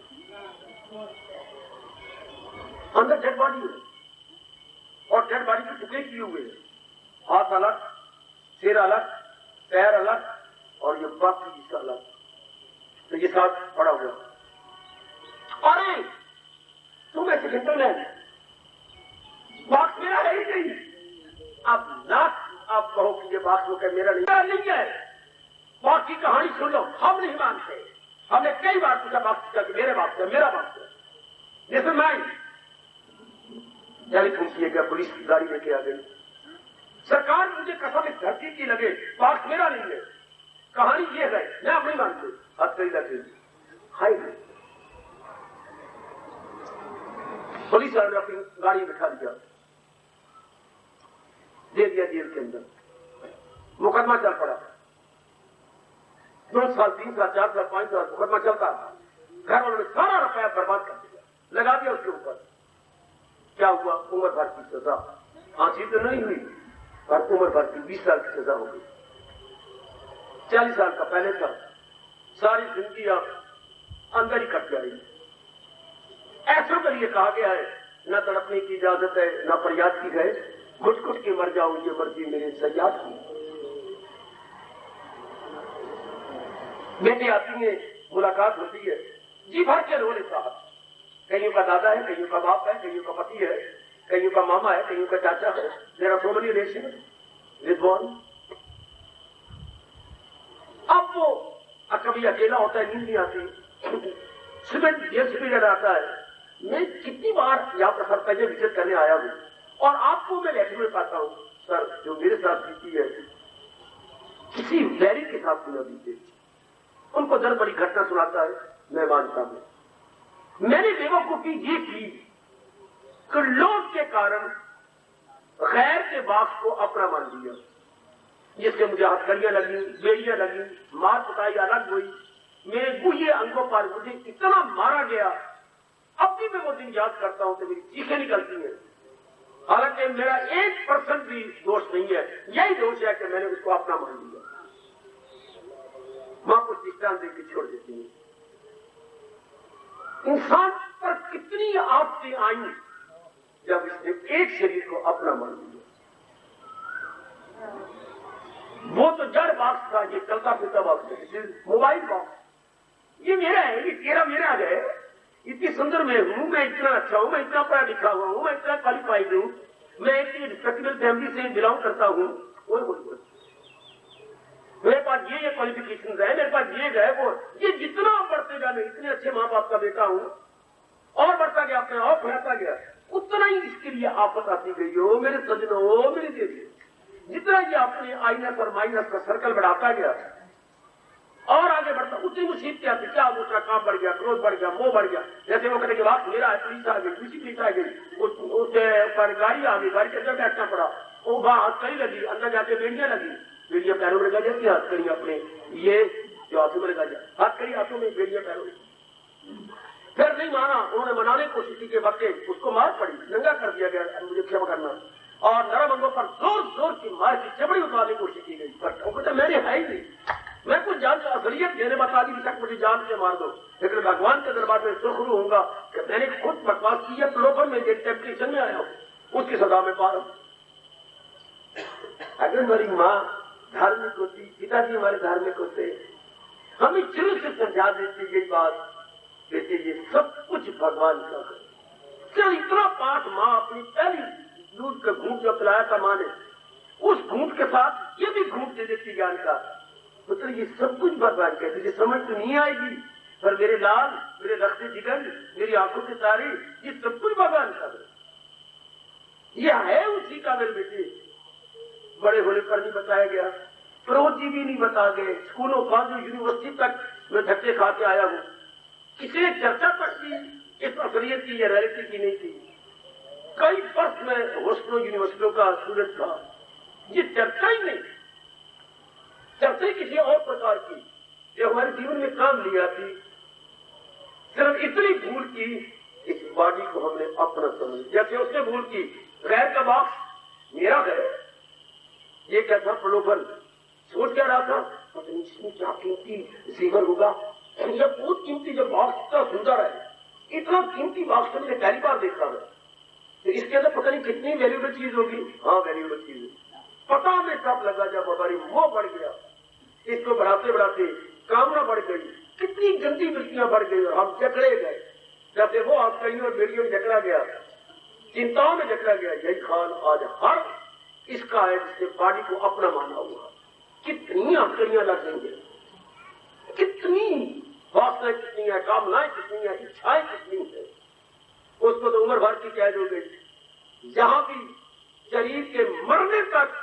अंदर डेड बॉडी है, और डेड बॉडी के टुकड़े किए हुए हैं, हाथ अलग, सिर अलग, पैर अलग, और ये बाकी इसका अलग, तो ये साथ पड़ा हुआ। अरे तुम ऐसे जेंटलमैन, बॉक्स मेरा है ही नहीं, अब ना आप कहो कि ये बॉक्स वो मेरा नहीं है, बॉक्स की कहानी सुन लो, हम नहीं मानते, हमने कई बार पूछा बॉक्स का कि मेरे बॉक्स है, मेरा बॉक्स है, जैसे मैं टेलीफोन किया गया, पुलिस की गाड़ी लेके आ गई, सरकार मुझे कसम इस धरती की लगे बॉक्स मेरा नहीं है, कहानी ये है, मैं आप नहीं मानते, हद कही लगे हाई पुलिस वाले ने अपनी गाड़ी बिठा दिया, दे दिया जेल के अंदर, मुकदमा चल पड़ा, 2 साल 3 साल 4 साल 5 साल मुकदमा चलता रहा। घर वालों ने सारा रुपया बर्बाद कर दिया, लगा दिया उसके ऊपर। क्या हुआ? उम्र भर की सजा। फांसी तो नहीं हुई पर उम्र भर की 20 साल की सजा हो गई। 40 साल का पहले था, सारी जिंदगी आप अंदर ही कट जाएगी। ऐसों के लिए कहा गया है, न तड़पने की इजाजत है न फरियाद की है, घुट घुट के मर जाऊं ये मर्जी मेरे सयाद की। बेटी आती है, मुलाकात होती है, जी भर के रोने साहब। कईयों का दादा है, कईयों का बाप है, कईयों का पति है, कईयों का मामा है, कईयों का चाचा है। मेरा सो मेनी रिलेशन विद्वान। अब वो कभी अकेला होता है, नींद नहीं आती, सुबह देर से भी आता है। मैं कितनी बार यहाँ पर सर पहले विजिट करने आया हूँ और आपको मैं लेटर में पाता हूँ, सर जो मेरे साथ बीती है किसी वैरी के साथ न बीते। उनको दर बड़ी घटना सुनाता है, मैं मानता हूं मैंने बेवकूफी ये की कि लोभ के कारण गैर के बाप को अपना मान लिया, जिससे मुझे हथकड़ियां लगी, बेड़ियां लगी, मार कुटाई अलग हुई। मेरे गुहे अंगों पर मुझे इतना मारा गया, अब भी मैं वो दिन याद करता हूं तो मेरी चीखें निकलती हैं। हालांकि मेरा 1% भी दोष नहीं है, यही दोष है कि मैंने उसको अपना मान लिया। मां को दृष्टांत देकर छोड़ देती है। इंसान पर कितनी आफतें आई जब इसने एक शरीर को अपना मान लिया। वो तो जड़ बॉक्स था, ये चलता फिरता बॉक्स है, मोबाइल बॉक्स। ये मेरा है, ये तेरा मेरा है। इतनी सुंदर मैं हूं, मैं इतना अच्छा हूं, मैं इतना पढ़ा लिखा हुआ हूं, मैं इतना क्वालिफाइड हूं, मैं इतनी रिस्पेक्टेबल फैमिली से बिलोंग करता हूं। मेरे पास ये क्वालिफिकेशन है, मेरे पास ये है वो, ये जितना बढ़ते गया, मैं इतने अच्छे माँ बाप का बेटा हूं और बढ़ता गया, अपने और फैलता गया, उतना ही इसके लिए आफत आती गई हो मेरे सजनों, हो मेरे देवी। जितना ये अपने आइनस और माइनस का सर्कल बढ़ाता गया और आगे बढ़ता, उतनी मुसीबतें आती। क्या दूसरा काम बढ़ गया, क्रोध बढ़ गया, मोह बढ़ गया। जैसे वो कहते कि बात मेरा है, पुलिस आ गई, दूसरी पुलिस आ गई, उसके पर गाड़ी आ गई, गाड़ी के अंदर बैठना पड़ा, वो वहां हथकड़ी लगी, अंदर जाके बेड़ियां लगी, बेड़ियां पैरों में लगा जाती, हथकड़ी अपने ये जो हाथों में लगा जाए, हथकड़ी हाथों में, बेड़ियां पैरों में। फिर नहीं माना, उन्होंने मनाने की कोशिश की, बच्चे उसको मार पड़ी, नंगा कर दिया गया, मुझे क्षमा करना, और नरम अंगों पर जोर जोर की मार की चमड़ी उतारने की कोशिश की गई। पर मैंने है ही नहीं, मैं कुछ जान असलियत मेरे बता दी तक मुझे जान से मार दो, लेकिन भगवान के दरबार में सुरखरू होऊंगा कि मैंने खुद बकवास की है, प्रलोभन में टेम्पटेशन में आया हूं, उसकी सजा में पा रहा हूं। अगर हमारी माँ धार्मिक होती, पिताजी हमारे धार्मिक होते, हमें शुरू से समझा देते ये बात, कहते ये सब कुछ भगवान का है। चल इतना पाठ माँ अपनी पहली दूध का घूंट जो पिलाया था माँ ने, उस घूंट के साथ ये भी घूंट दे देती ज्ञान का, मतलब ये सब कुछ भगवान का है। तुझे समझ तो नहीं आएगी, पर मेरे लाल, मेरे रखते जिगर, मेरी आंखों के तारे, ये सब कुछ भगवान का है। ये है उसी का मेरे बेटे। बड़े होने पर नहीं बताया गया, प्रोज जी भी नहीं बता गए, स्कूलों कॉलेजों यूनिवर्सिटी तक मैं धक्के खा के आया हूं, किसी ने चर्चा तक की इस असलियत की या रियलिटी की नहीं की। कई वर्ष में हॉस्टलों यूनिवर्सिटियों का स्टूडेंट था, ये चर्चा ही नहीं, चर्चा किसी और प्रकार की जो हमारे जीवन में काम लिया थी। सिर्फ इतनी भूल की, इस बॉडी को हमने अपना समझ, जैसे उसने भूल की गैर का बॉक्स मेरा है, ये क्या था प्रलोभन। सोच क्या रहा था, पता इसमें क्या कीमती जीवन होगा, जब बहुत कीमती, जब बॉक्स इतना सुंदर है, इतना कीमती बॉक्स तो मैंने पहली बार देखा है, तो इसके अंदर पता नहीं कितनी वैल्यूएबल चीज होगी। हाँ वैल्यूएबल चीज पता में तब लगा जब हमारी मोह बढ़ गया, इसको बढ़ाते बढ़ाते कामना बढ़ गई, कितनी गंदी वृत्तियां बढ़ गई और हम जकड़े गए। जैसे वो हथकड़ियों और बेड़ियों में जकड़ा गया, चिंताओं में जकड़ा गया, यही खान आज हर इसका है जिसने बॉडी को अपना माना हुआ। कितनी हथकड़ियां लग गई है, कितनी वासनाएं कितनी है, कामनाएं कितनी है, इच्छाएं कितनी है, उसको तो उम्र भर की कैद हो गई। जहां भी शरीर के मरने तक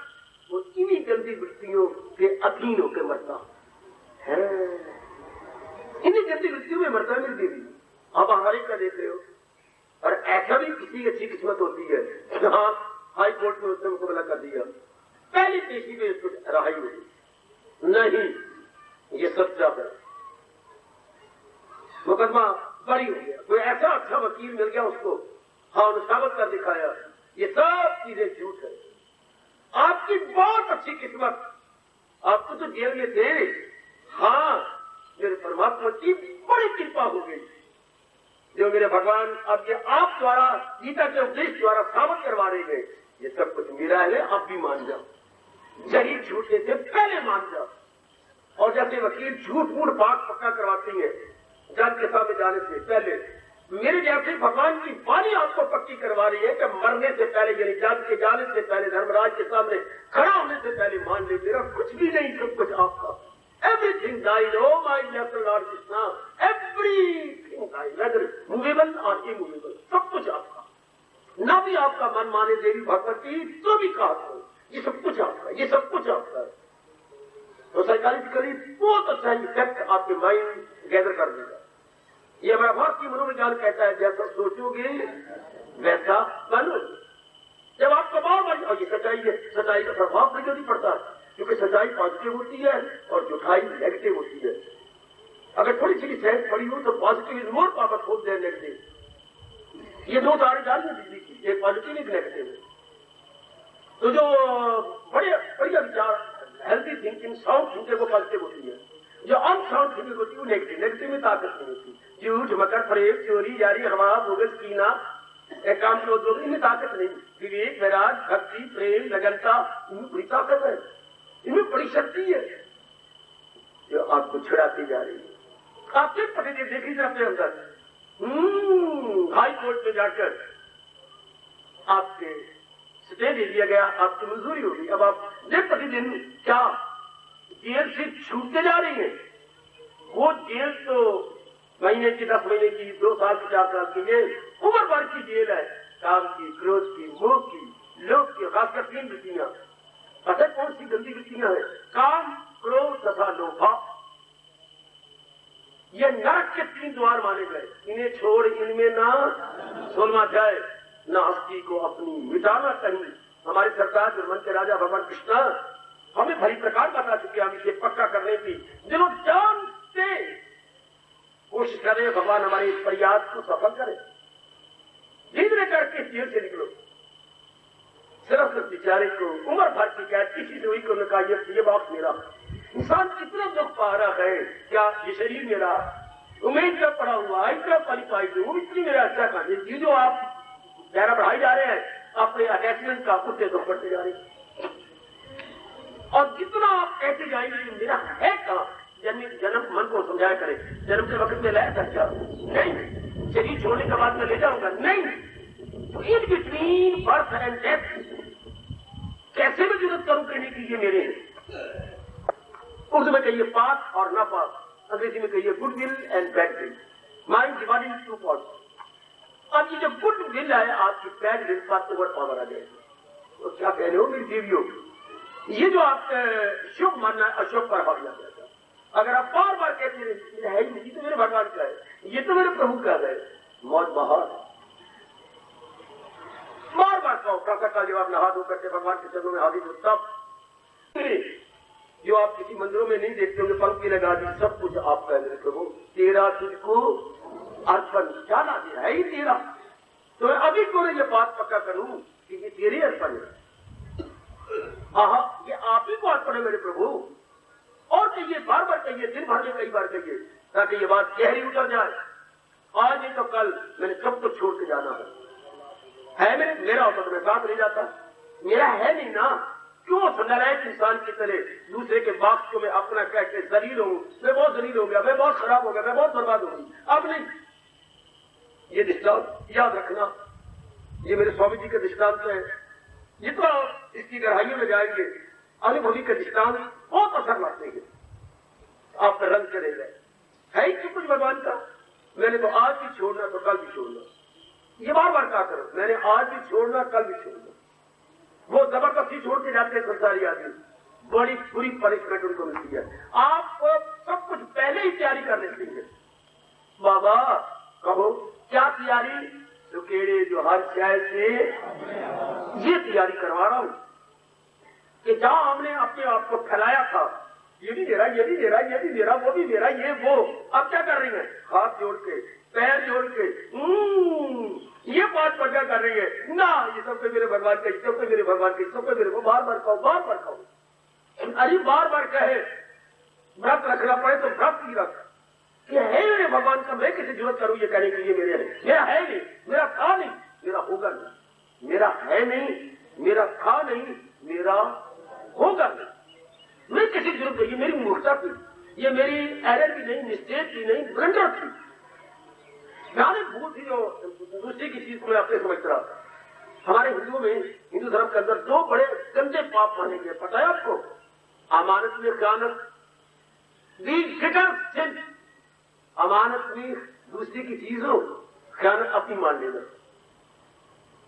वो इन्हीं गंदी वृत्तियों के अधीन होकर मरता है, इन्हीं गंदी वृत्तियों में मरता है मेरी देवी। आप हर एक का देख रहे हो, और ऐसा भी किसी अच्छी किस्मत होती है, हाँ हाई कोर्ट में उसने मुकबला कर दिया, पहली पेशी में इसको रहाई होगी नहीं, ये सच्चा है। मुकदमा बड़ी हो गया, कोई ऐसा अच्छा वकील मिल गया उसको, हाँ उन्हें साबित कर दिखाया ये सब चीजें झूठ है। आपकी बहुत अच्छी किस्मत, आपको तो जेल में थे, हाँ मेरे परमात्मा की बड़ी कृपा हो गई जो मेरे भगवान अब ये आप द्वारा गीता के उपदेश द्वारा साबित करवा रहे हैं, ये सब कुछ मेरा है, आप भी मान जाओ, शरीर झूठने से पहले मान जाओ। और जैसे वकील झूठ मूठ बात पक्का करवाती है जज के सामने जाने से पहले, मेरे जैसे भगवान की वाणी आपको पक्की करवा रही है कि मरने से पहले, यानी जज के जाने से पहले, धर्मराज के सामने खड़ा होने से पहले मान ले मेरा कुछ भी नहीं, सब कुछ आपका। Everything thine, oh my blessed Lord Krishna, everything thine, whether movable or immovable, सब कुछ आपका। ना भी आपका मन माने देवी भगवती तो भी कहा तो ये सब कुछ आपका, ये सब कुछ आपका है। तो साइकोलॉजिकली बहुत अच्छा इफेक्ट आपके माइंड गैदर कर देगा। ये हमारा भारतीय मनोविज्ञान कहता है जैसा सोचोगे वैसा बनोगे। जब आपको बार बार, और ये सच्चाई है, सच्चाई का प्रभाव भी नहीं पड़ता क्योंकि सच्चाई पॉजिटिव होती है और झूठाई नेगेटिव होती है। अगर थोड़ी सी सेंस पड़ी हो तो positive is more powerful than negative. ये दो तारे डाल में बिजली की, एक पॉजिटिव एक नेगेटिव। तो जो बढ़िया विचार, हेल्थी थिंकिंग, साउंड थिंकिंग वो पॉजिटिव होती है, जो अनसाउंड थिंकिंग होती है वो नेगेटिव। नेगेटिव में ताकत नहीं होती। झूठ, मकर, फरेब, चोरी, जारी, हवा, बोगस, कीना, काम क्रोध, इनमें ताकत नहीं। विवेक, वैराग, भक्ति, प्रेम, लगनता, इनमें बड़ी ताकत है, इनमें बड़ी शक्ति है जो आपको छुड़ाती जा रही है। आपके प्रतिदिन देखी जाते अंदर हाई कोर्ट में जाकर आपके स्टे दे दिया गया, आपकी मंजूरी होगी। अब आप दिन प्रतिदिन क्या जेल से छूटते जा रही है। वो जेल तो महीने की, 10 महीने की, 2 साल की, 4 साल की, ये उम्र भर की जेल है। काम की, क्रोध की, मोह की, लोभ की, खासकर 3 वृत्तियां। पता कौन सी गंदी वृत्तियां हैं? काम, क्रोध तथा लोभ। ये नरक के 3 द्वार माने गए। इन्हें छोड़ इनमें ना 16वां अध्याय, न हस्ती को अपनी मिटाना कहीं। हमारी सरकार जो मन के राजा भगवान कृष्ण हमें भली प्रकार बता चुके, हम इसे पक्का करने की जो जानते कोशिश कर रहे हैं। भगवान हमारे इस प्रयास को सफल करे। धीरे करके जेल से निकलो। सिर्फ बेचारे को उम्र भर की कैद, किसी से हुई को कहा ये बॉक्स मेरा। इंसान कितना दुख पा रहा है, क्या ये शरीर मेरा, उम्मीद का पड़ा हुआ, इतना क्वालिफाई वो इतनी मेरा अच्छा काम। ये जो आप दायरा बढ़ाई जा रहे हैं अपने अटैचमेंट का, उससे दुख बढ़ते जा रहे हैं। और जितना आप कहते जाएंगे मेरा है कहाँ, जन्म मन को समझाया करे। जन्म के वक्त में लाया था नहीं, शरीर छोड़ने के बाद मैं ले जाऊंगा नहीं। तो in between birth and death कैसे मैं जरूरत करूं कहने की ये मेरे हैं। उर्दू में कहिए पाक और ना पाक, अंग्रेजी में कहिए good will and bad will. Mind divided in 2 parts. अब ये जो गुड विल है आपकी, बैड विल पर ओवर पावर आ गया। तो क्या कह रहे हो मेरी देवियों, ये जो आप शुभ मानना है अशुभ पर हावी आ जाता है। अगर आप बार बार कहते रहे है ही नहीं, तो मेरे भगवान का है, ये तो मेरे प्रभु का है, मौत बहार बार बार कहो। काका का जवाब नहा धो करके भगवान के चरणों में हाजिर हो। तब जो आप किसी मंदिरों में नहीं देखते होंगे, पंक्ति लगा दी, सब कुछ आपका है मेरे प्रभु, तेरा तुझको अर्पण, जाना दे है ही तेरा। तो मैं अभी को ये बात पक्का करूं कि ये तेरे अर्पण है। ये आप ही को अर्पण है मेरे प्रभु। और कहिए, बार बार कहिए, दिन भर में कई बार कहिए, ताकि ये बात गहरी उतर जाए। आज नहीं तो कल मैंने सब कुछ छोड़ के जाना है मेरा होता तो मैं साथ नहीं जाता, मेरा है नहीं ना। क्यों नालायक इंसान की तरह दूसरे के बाप को मैं अपना कह के जलील हूं, मैं बहुत जलील हो गया, मैं बहुत खराब हो गया, मैं बहुत बर्बाद हो गई। अब नहीं, ये दृष्टांत याद रखना, ये मेरे स्वामी जी के दृष्टांत है। जितना इसकी गहराइयों में जाएंगे, अनुभवी के दृष्टांत बहुत असर लाते हैं, आपका रंग चले गए। है ही कुछ भगवान का, मैंने तो आज भी छोड़ना तो कल भी छोड़ना, ये बार बार कहा करो, मैंने आज भी छोड़ना कल भी छोड़ना। वो जबरदस्ती छोड़ के जाते हैं संसारी आदमी, बड़ी बुरी पनिशमेंट उनको मिलती है। आपको सब कुछ पहले ही तैयारी कर लेती है। बाबा कहो क्या तैयारी, तो केड़े जो हर शय से ये तैयारी करवा रहा हूं। कि जहां हमने अपने आप को फैलाया था, ये भी मेरा, ये भी मेरा, ये भी मेरा, वो भी मेरा, ये वो, अब क्या कर रही है? हाथ जोड़ के, पैर जोड़ के, ये बात पर क्या कर रही है? ना, ये सब पे मेरे भगवान का, सब पे मेरे भगवान का, सब पे मेरे को बार बार खाओ, बार बार खाओ। अरे बार बार कहे व्रत रखना पड़े तो व्रत ही रख, कि है मेरे भगवान का, मैं किसी जरूरत करूं ये कहने के लिए मेरे है, मेरा है नहीं, मेरा था नहीं, मेरा होगा नहीं, मेरा है नहीं, मेरा था नहीं, मेरा होगा नहीं। मैं किसी जरूरत नहीं, ये मेरी मूर्खता थी, ये मेरी एरर की नहीं, मिस्टेक की नहीं, ब्लंडर थी, मैंने भूल थी जो दूसरे की चीज को मैं अपने समझ रहा था। हमारे हिंदुओं में, हिंदू धर्म के अंदर दो बड़े गंदे पाप माने गए, पता है आपको? अमानत में खयानत, अमानत में दूसरी की चीजों खयानत अपनी मान लेना।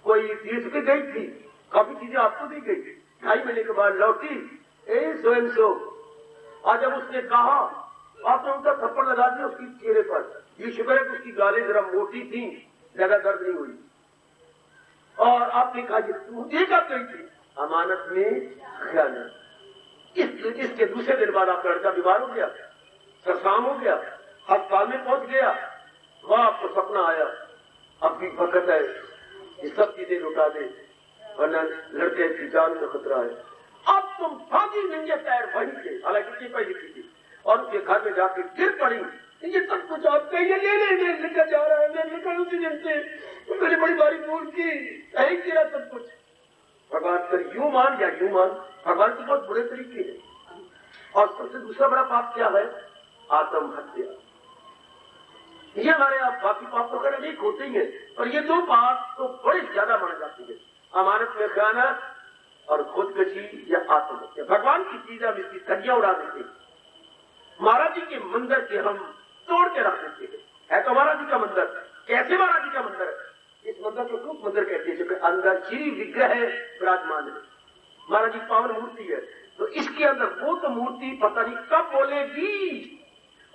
कोई तीर्थ पे गई थी, काफी चीजें आपको दी गई, 2.5 महीने के बाद लौटी, स्वयं सो, और जब उसने कहा, आपने उनका थप्पड़ लगा दिया उसकी चेहरे पर, ये शुक्र है कि उसकी गालें जरा मोटी थी, ज्यादा दर्द नहीं हुई, और आपने कहा ये तू क्या कही थी? अमानत में खयानत। इसके दूसरे दिन बाद आपका लड़का बीमार हो गया, सरसाम हो गया, अस्पताल में पहुंच गया, वहां आपको सपना आया, आपकी वक्त है ये सब चीजें लुटा दे वरना लड़के की जान का खतरा है। अब तुम भागी नंगे पैर वहीं से, हालांकि पहली थी, और उसके घर में जाके गिर पड़ी, ये सब कुछ आपका ये ले लेकर जा रहा है, मैं लेकर उसी दिन से मैंने बड़ी बारी भूल की, यही किया सब कुछ। भगवान कर यूं मान या यूं मान, भगवान के बहुत बुरे तरीके हैं। और सबसे दूसरा बड़ा पाप क्या है? आत्महत्या। ये हमारे आप बाकी पाप तो कर अनेक होते ही है, पर ये दो पाप तो बड़े ज्यादा माने जाते हैं, अमानत में खयानत और खुदकशी या आत्महत्या। भगवान की चीजें हम इसकी धज्जियां उड़ा देते हैं, महाराज जी के मंदिर के हम तोड़ के रख देते हैं। है तो महाराज जी का मंदिर, कैसे महाराज जी का मंदिर है? इस मंदिर को रूप मंदिर कहते हैं, क्योंकि अंदर श्री विग्रह विराजमान है, महाराज जी पावन मूर्ति है, तो इसके अंदर वो तो मूर्ति पता नहीं कब बोलेगी,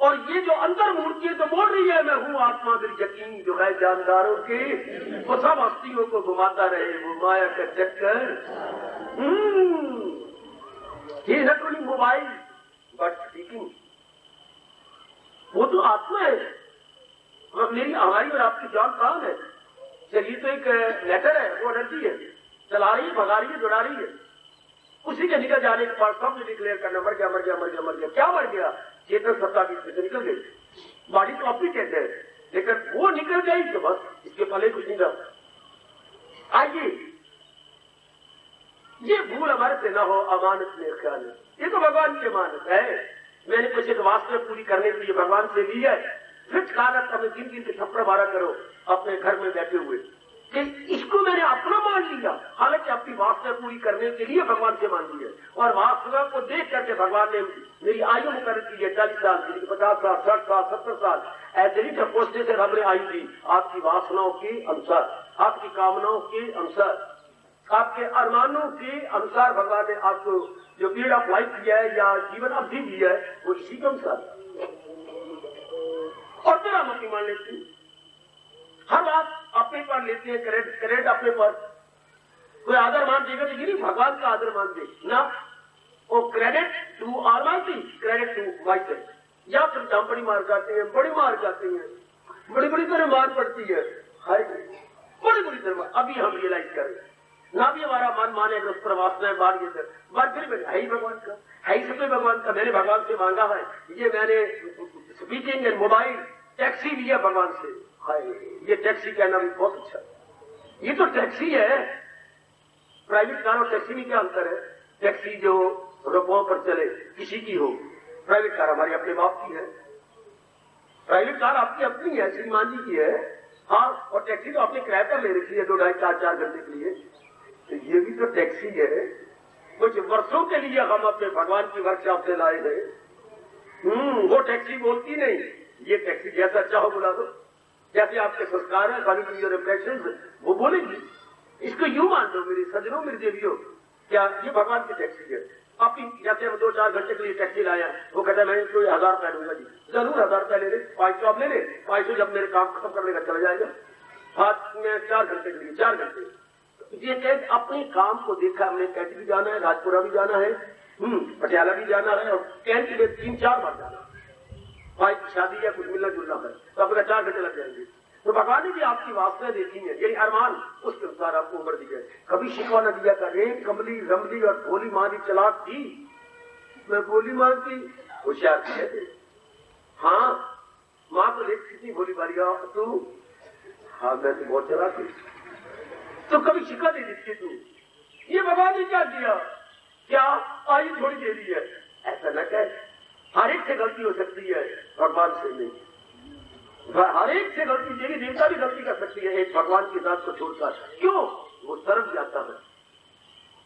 और ये जो अंदर मूर्ति है तो बोल रही है मैं हूं आत्मा दिल यकीन जो है जानदारों के, वो सब हस्तियों को घुमाता रहे वो माया का चक्कर। He not only mobile but speaking, वो तो आत्मा है। मेरी हमारी और आपकी जान प्राण है, चलिए तो एक लेटर है, वो एनर्जी है, चला रही है, भगा रही है, जुड़ा रही है, उसी के निकल जाने के बाद सबने डिक्लेयर करना मर गया मर गया मर गया मर गया। क्या मर गया? चेतन सत्ता की से निकल गई, बॉडी तो अपनी टेंट है, लेकिन वो निकल गई तो बस इसके पहले कुछ नहीं रहा। आइए ये भूल हमारे से न हो, अमानत में ख्याल है, ये तो भगवान की अमानत है। मैंने कुछ एक वास्तव पूरी करने के लिए भगवान से ली है, फिर कागज हमें गिन गिन के थप्पड़ मारा करो अपने घर में बैठे हुए कि इसको मैंने अपना मान लिया, हालांकि अपनी वासना पूरी करने के लिए भगवान से मान लिया। और वासना को देख करके भगवान ने मेरी आयु मुकर्रर की है 40 साल की, 50 साल, 60 साल, 70 साल, ऐसे ही प्रकोष्ठे से रब ने आयु दी आपकी वासनाओं के अनुसार, आपकी कामनाओं के अनुसार, आपके अरमानों के अनुसार भगवान ने आपको जो पीरियड ऑफ लाइफ दिया है या जीवन अवधि दी है वो इसी के अनुसार। और फिर हम अपनी मान लेते हैं, हर बात अपने पर लेते हैं, क्रेडिट अपने पर। कोई आदर मान देगा तो ये नहीं भगवान का आदर मान दे ना, वो credit to Almighty, credit to myself. या फिर चंपड़ी मार जाते हैं, बड़ी मार जाते हैं, बड़ी बड़ी तरह मार पड़ती है, बड़ी बड़ी तरह। अभी हम रियलाइज करें ना भी हमारा मन माने अगर उस पर वासना बाढ़ ये बात फिर है ही भगवान का, है ही सबसे भगवान का। मैंने भगवान से मांगा है, ये मैंने स्पीकिंग एंड मोबाइल टैक्सी लिया भगवान से, ये टैक्सी कहना भी बहुत अच्छा, ये तो टैक्सी है। प्राइवेट कार और टैक्सी में क्या अंतर है? टैक्सी जो रुपयों पर चले किसी की हो, प्राइवेट कार हमारी अपने बाप की है, प्राइवेट कार आपकी अपनी है, श्रीमान जी की है। हाँ, और टैक्सी तो आपने किराए पर ले रखी है 2, 2.5, 4 घंटे के लिए, तो ये भी तो टैक्सी है। कुछ वर्षों के लिए हम अपने भगवान की वर्कशॉप से लाए गए, वो टैक्सी बोलती नहीं, ये टैक्सी जैसा चाहो बुला दो, जैसे आपके संस्कार है अकॉर्डिंग टू योर इम्प्रेशंस वो बोलेगी। इसको यूं मान दो मेरी सज्जनों मेरी देवियों, क्या ये भगवान की टैक्सी है। अपनी जैसे हम 2, 4 घंटे के लिए टैक्सी लाया, वो कहता है मैं इसको 1000 रुपया दूंगा जी, जरूर 1000 रुपया ले ले, 500 आप ले ले, 500 जब मेरे काम खत्म करने का चला जाएगा। हाथ में 4 घंटे के लिए 4 घंटे, ये कैद अपने काम को देखा, हमने कैंट भी जाना है, राजपुरा भी जाना है, पटियाला भी जाना है, और कैंट में 3-4 बार जाना है। भाई की शादी या कुछ मिलना जुलना है तो अपना 4 घंटे लग जाएंगे। तो भगवान ने भी आपकी वासना देखी है, यही अरमान, उसके अनुसार आपको उम्र दी है। कभी शिकवा न दिया का रेत कमली रमली और भोली माँ दी चलाक थी। मैं भोली माँ की होशियार थी। हाँ, माँ को देख कितनी भोली भारी तू। हाँ, मैं तो बहुत चला थी, तो कभी शिकवा नहीं देती तू। ये भगवान ने क्या किया? क्या आयु थोड़ी दे दी है? ऐसा न कह, हर एक से गलती हो सकती है, भगवान से नहीं। हर एक से गलती, देवी देवता भी गलती कर सकती है एक भगवान की जात को छोड़कर। क्यों? वो सर्व जाता है।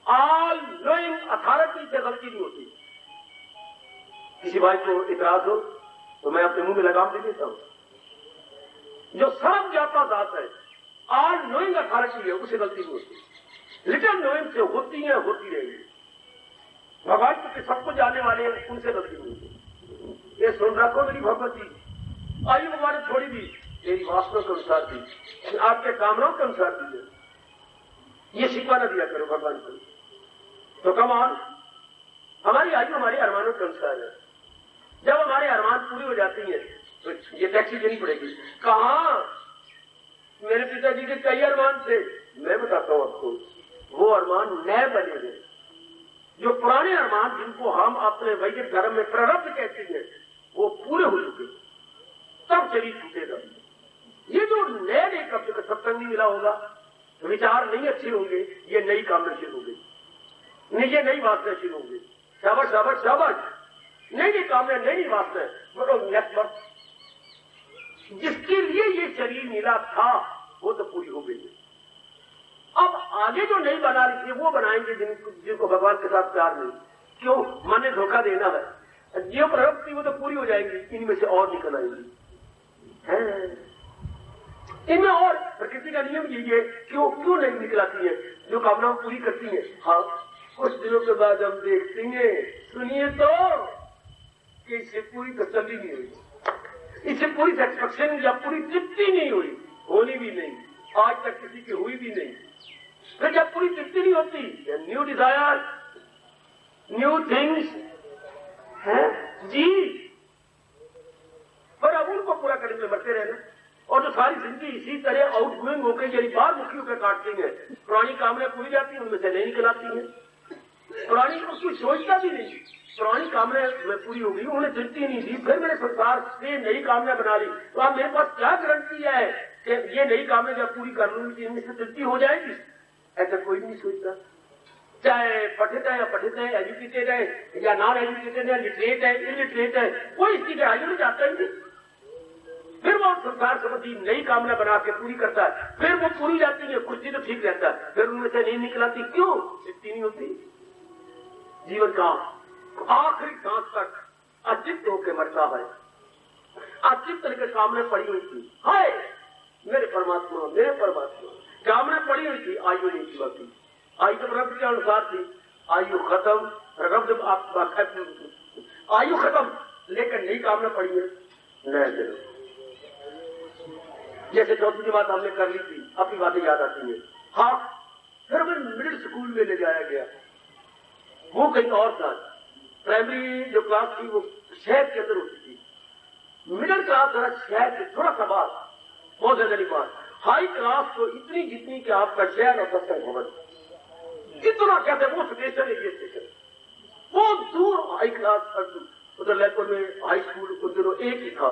ऑल नोइंग अथॉरिटी से गलती नहीं होती। किसी भाई को इतराज हो तो मैं अपने मुंह में लगाम दे देता हूं। जो सर्व जाता जात है, ऑल नोइंग अथॉरिटी है, उसे गलती नहीं होती। लिटिल नोइंग से होती है, होती रहेगी। भगवान के सबको जाने वाले हैं, उनसे गलती नहीं होती। ये सुन रखो मेरी भगवती, आयु भगवान ने छोड़ी दी, तेरी वासना के अनुसार दी, आपके कामनाओं के अनुसार दी है। ये शिकवा न दिया करो भगवान को। तो कमान, हमारी आयु हमारे अरमानों के अनुसार है। जब हमारे अरमान पूरी हो जाती है तो ये टैक्सी देनी पड़ेगी। कहाँ? मेरे पिताजी के कई अरमान थे, मैं बताता हूं आपको। वो अरमान नए बने हुए, जो पुराने अरमान जिनको हम अपने वैदिक धर्म में प्रारब्ध कहते हैं, वो पूरे हो चुके, तब शरीर छूटेगा। ये जो नए नए कब तक सत्संग नहीं मिला होगा, विचार नहीं अच्छे होंगे, ये नई कामना शुरू होगी, ये नई वासना शुरू होंगी। शाबाश शाबाश शाबाश, नई नई कामना, नई नई वासना। जिसके लिए ये शरीर मिला था वो तो पूरी हो गई है। अब आगे जो नहीं बना रही थी वो बनाएंगे जिनको भगवान के साथ प्यार नहीं। क्यों? मन ने धोखा देना है। जो प्रवृत्ति थी वो तो पूरी हो जाएंगी, इनमें से और निकल आएंगी। इनमें और प्रकृति का नियम यही है, क्यों नहीं निकलाती है जो कामनाएं पूरी करती है। हाँ, कुछ दिनों के बाद हम देखते हैं, सुनिए तो, कि इससे पूरी तसल्ली नहीं हुई, इससे पूरी सेटिस्फैक्शन या पूरी तृप्ति नहीं हुई, होनी भी नहीं, आज तक किसी की हुई भी नहीं। फिर जब पूरी तृप्ति नहीं होती, न्यू डिजायर, न्यू थिंग्स है जी, पर अब उनको पूरा करने में मरते रहना। और जो सारी जिंदगी इसी तरह आउट गोइंग होकर यदि बार मुखी होकर काटती है, पुरानी कामनाएं पूरी जाती है, उनमें से नहीं निकल आती है। पुरानी उसकी सोचता भी नहीं, पुरानी कामनाएं पूरी हो गई, उन्हें तृप्ति नहीं दी, फिर मैंने संसार से नई कामना बना ली। तो अब मेरे पास क्या गारंटी है कि ये नई कामना जब पूरी कर लूंगी इनमें से तृप्ति हो जाएगी? ऐसा कोई नहीं सोचता। चाहे पठित है या पठित है, एजुकेटेड है या नॉन एजुकेटेड है, लिटरेट है, इलिटरेट है, कोई इसकी गहराई में जाता ही नहीं। फिर वो संसार संबंधी नई कामना बना के पूरी करता है, फिर वो पूरी जाती है, कुछ दिन तो ठीक रहता है, फिर उनमें से नहीं निकलाती। क्यों? तृप्ति नहीं होती। जीवन का आखिरी सांस तक अचित होकर मरता है। अचित तरह की कामना पड़ी हुई थी, हाय मेरे परमात्मा, मेरे परमात्मा, कामना पड़ी हुई थी, आयु नहीं थी बाकी। आयु तो प्रभु के अनुसार थी, आयु खत्म, आयु खत्म, लेकिन नई कामना पड़ी है, नया जन्म। जैसे चौथी की बात हमने कर ली थी, अपनी बातें याद आती है। हाँ, फिर मैं मिडिल स्कूल में ले जाया गया, वो कहीं और था। प्राइमरी जो क्लास थी वो शहर के अंदर होती थी, मिडिल क्लास जरा शहर से थोड़ा सा बात, बहुत ज्यादा नहीं बात। हाई क्लास तो इतनी जितनी कि आपका शहर और सत्संग भवन, इतना कहते वो स्टेशन है, ये स्टेशन बहुत दूर। हाई क्लास उधर लैलपुर में हाई स्कूल उन दिनों एक ही था,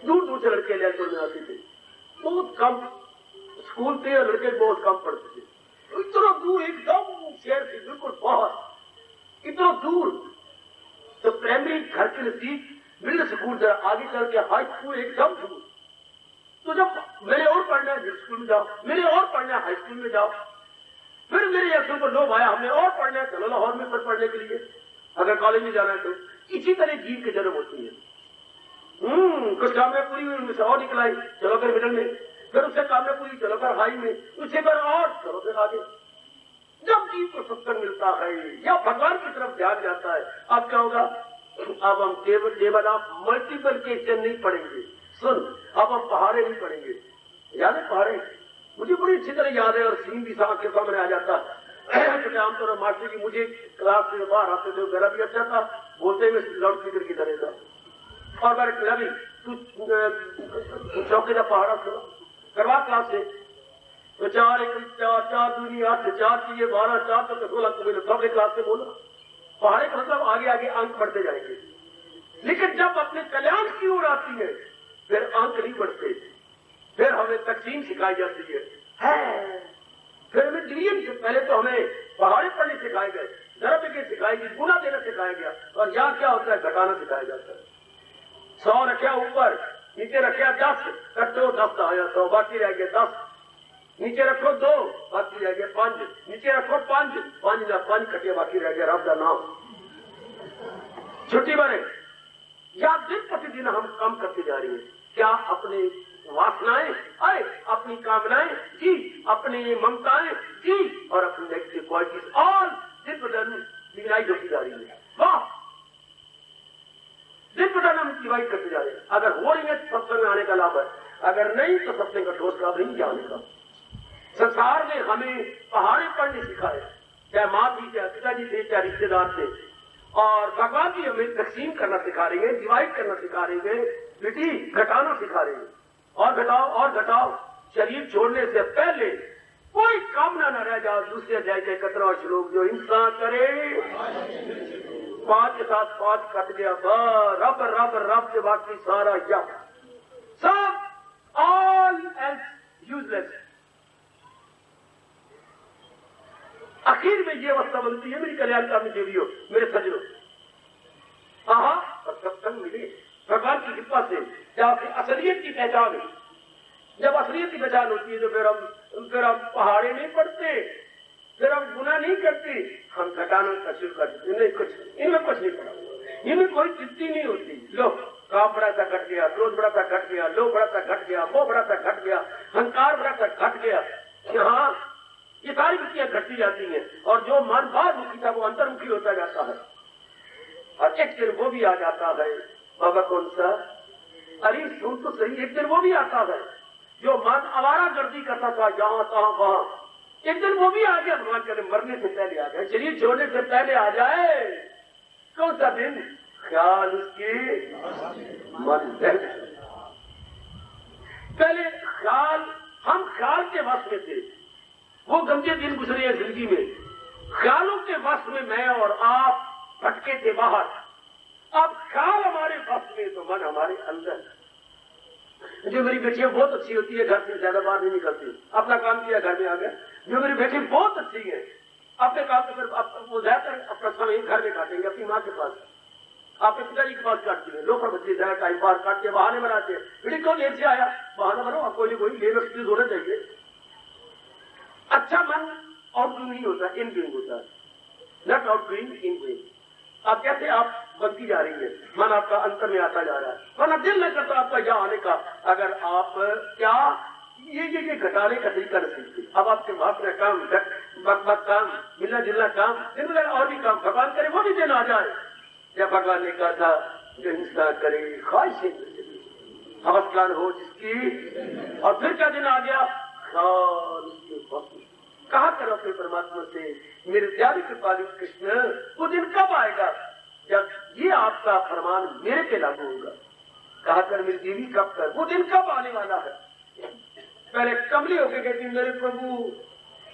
दूर दूर से लड़के लैलपुर में आते थे, बहुत कम स्कूल थे और लड़के बहुत कम पढ़ते थे। इतना दूर एकदम शहर से बिल्कुल बाहर, इतना दूर। तो प्राइमरी घर के नजदीक, मिडिल स्कूल जरा आगे चल के हाई स्कूल एकदम दूर। तो जब मेरे और पढ़ना है मिडिल स्कूल में जाओ, मेरे और पढ़ना है हाई स्कूल में जाओ, फिर मेरे अक्सर पर लोग आया, हमने और पढ़ना है, चलो लाहौर में पढ़ने के लिए, अगर कॉलेज में जाना है तो। इसी तरह जीव के जन्म होती है। कुछ कामना पूरी हुई, उनमें से और निकल आई, चलो फिर मिडिल में, फिर उससे कामना पूरी, चलो फिर हाई में, उससे फिर और, चलो फिर आगे। जब जीव को सत्संग मिलता है या भगवान की तरफ ध्यान जाता है, अब क्या होगा? अब हम टेबल ऑफ मल्टीपल क्वेश्चन नहीं पढ़ेंगे। सुन, अब हम पहाड़े नहीं पढ़ेंगे, याद है पहाड़े? मुझे बड़ी अच्छी तरह याद है और सीन भी साथ के सामने आ जाता। क्योंकि आमतौर पर मास्टर जी मुझे क्लास से बाहर आते थे, मेरा भी अच्छा था, बोलते हुए लाउड स्पीकर की तरह था। और मेरे भी तू चौके का पहाड़ा करवा क्लास से, तो 4 1 4 4 दूनी 8 4 चाहिए 12 4 तक 16 को मैंने सबके क्लास से बोला। पहाड़े का मतलब आगे आगे अंक बढ़ते जाएंगे, लेकिन जब अपने कल्याण की ओर आती है फिर अंक नहीं बढ़ते, फिर हमें तकसीम सिखाई जाती है। फिर हमें डिवीजन से पहले तो हमें पहाड़े पढ़ने सिखाए गए, जरा के सिखाई गई, गुना देना सिखाया गया, और यहाँ क्या होता है घटाना सिखाया जाता है। 100 रखा ऊपर, नीचे रखा 10, कटो 10 आया 100, बाकी रह गया 10, नीचे रखो 2, बाकी रह गया 5, नीचे रखो 5, 5 ना 5 कटे, बाकी रह गया रब का नाम। छुट्टी बने या दिन प्रतिदिन हम कम करते जा रही है। क्या अपने वासनाएं आए, अपनी कामनाएं जी, अपनी ममताएं जी, और अपनी नेगेटिव क्वालिटीज ऑल दिन बदन डिवाइड होती जा रही है। वाह, दिन बदन हम डिवाइड करते जा रहे हैं। अगर हो रही है तो सत्संग में आने का लाभ है, अगर नहीं तो सत्संग का ठोस लाभ नहीं जाने का। संसार ने हमें पहाड़े पढ़ने सिखाए, चाहे माँ थी, चाहे पिताजी थे, चाहे रिश्तेदार थे, और भगवान जी हमें तकसीम करना सिखा रहे हैं, डिवाइड करना सिखा रहे हैं, बेटी घटाना सिखा रहे हैं। और घटाओ और घटाओ, शरीर छोड़ने से पहले कोई कामना न रह जाओ। दूसरे अध्याय के 17वां श्लोक, जो हिंसा करे 5 के साथ 5 कट गया, रब रब रब के बाकी सारा या सब ऑल एल्स यूजलेस। आखिर में ये अवस्था बनती है, मेरी कल्याणकामी देवियों, मेरे सज्जनों, और सत्संग मिले भगवान की कृपा से, जब असलियत की पहचान है, जब असलियत की पहचान होती है तो फिर हम पहाड़े नहीं पड़ते, फिर हम गुनाह नहीं करते, हम घटाना का शुरू कर देते। नहीं, कुछ इनमें कुछ नहीं पड़ा, इनमें कोई चिंती नहीं होती। लो काम बड़ा सा घट गया, क्रोध बड़ा सा घट गया, लोभ बड़ा सा घट गया, मोह बड़ा सा घट गया, अहंकार बड़ा सा घट गया। यहाँ ये सारी वृत्तियां घटती जाती हैं, और जो मन बाहरमुखी था वो अंतर्मुखी होता जाता है, और एक दिन वो भी आ जाता है। बाबा कौन सा? अरे सुन तो सही, एक दिन वो भी आता है जो मन आवारा गर्दी करता था, यहाँ तहाँ वहां, एक दिन वो भी आ गया। भगवान कहते मरने से पहले आ जाए, शरीर छोड़ने से पहले आ जाए। कौन सा दिन? ख्याल उसके मन पहले ख्याल, हम ख्याल के वश में थे, वो गंदे दिन गुजरे हैं जिंदगी में, ख्यालों के वश में मैं और आप भटके थे बाहर। अब ख्याल हमारे वश में तो मन हमारे अंदर। जो मेरी बेटियां बहुत अच्छी होती है, घर से ज्यादा बाहर नहीं निकलती, अपना काम किया घर में आ गया। जो मेरी बेटी बहुत अच्छी है, अपने काम से फिर वो ज्यादातर अपना समय घर में काटेंगे, अपनी माँ के पास, आपके पिताजी के पास काटती है। लोग बच्चे ज्यादा टाइम पास काट के बहाने बनाते हैं, बेटी क्यों लेट से आया, बहाना बनो, आपको कोई लेबर एक्सक्यूज होना चाहिए। अच्छा मन आउट नहीं होता, इन गोइंग होता है, not out going, in going. आप कैसे आप बनती जा रही है, मन आपका अंतर में आता जा रहा है, वरना दिल नहीं करता आपका यहाँ आने का। अगर आप क्या ये घटाने का तरीका नहीं सीखते, अब आपके बाप का काम, बक काम, मिलना जुलना काम, दिन में और भी काम, भगवान करे वो भी दिन आ जाए। जब भगवान ने कहा था जो हिंसा करे ख्वाहिश अवस्थान हो जिसकी, और फिर क्या दिन आ गया, कहा करो अपने परमात्मा से, मेरे प्यारे कृपालु कृष्ण, वो दिन कब आएगा जब ये आपका फरमान मेरे पे लागू होगा। कहा कर मेरी देवी कब कर, वो दिन कब आने वाला है। पहले कमली होकर कहती मेरे प्रभु,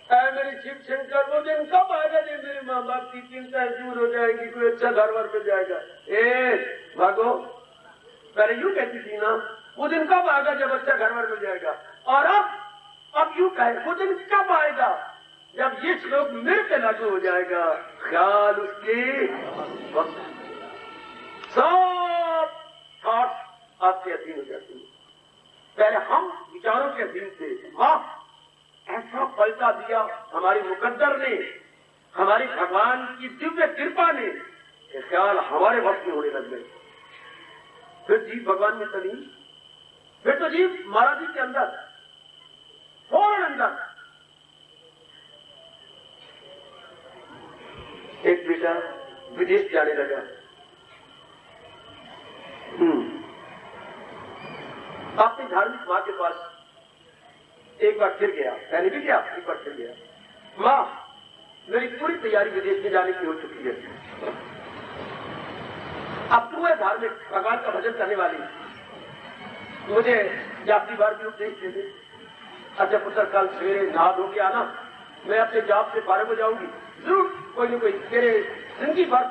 मेरे शिव शंकर, वो दिन कब आएगा जब मेरे माँ बाप की चिंता दूर हो जाएगी, कोई अच्छा घर वर मिल जाएगा। भागो, पहले यूं कहती थी ना, वो दिन कब आएगा जब अच्छा घर वर मिल जाएगा, और अब यूं कहे वो दिन कब आएगा जब ये श्लोक मेरे पे लागू हो जाएगा। ख्याल उसके सब थॉट्स आपके अधीन हो जाती है। पहले हम विचारों के अधीन थे, ऐसा पलटा दिया हमारी मुकद्दर ने, हमारी भगवान की दिव्य कृपा ने, ख्याल हमारे वक्त में होने लग गए। फिर जीव भगवान में तनी, फिर तो जीव महाराज जी के अंदर, फौरन अंदर। एक बेटा विदेश जाने लगा, अपनी धार्मिक मां के पास, एक बार फिर गया, पहले भी गया, एक बार फिर गया। माँ, मेरी पूरी तैयारी विदेश में जाने की हो चुकी है। अब तू है धार्मिक, भगवान का भजन करने वाली, मुझे यात्री बार भी उपदेश दे दे। अच्छा पुत्र, कल सवेरे नहा धो के आना, मैं अपने जॉब से फारिग हो जाऊंगी, जरूर कोई न कोई तेरे जिंदगी भर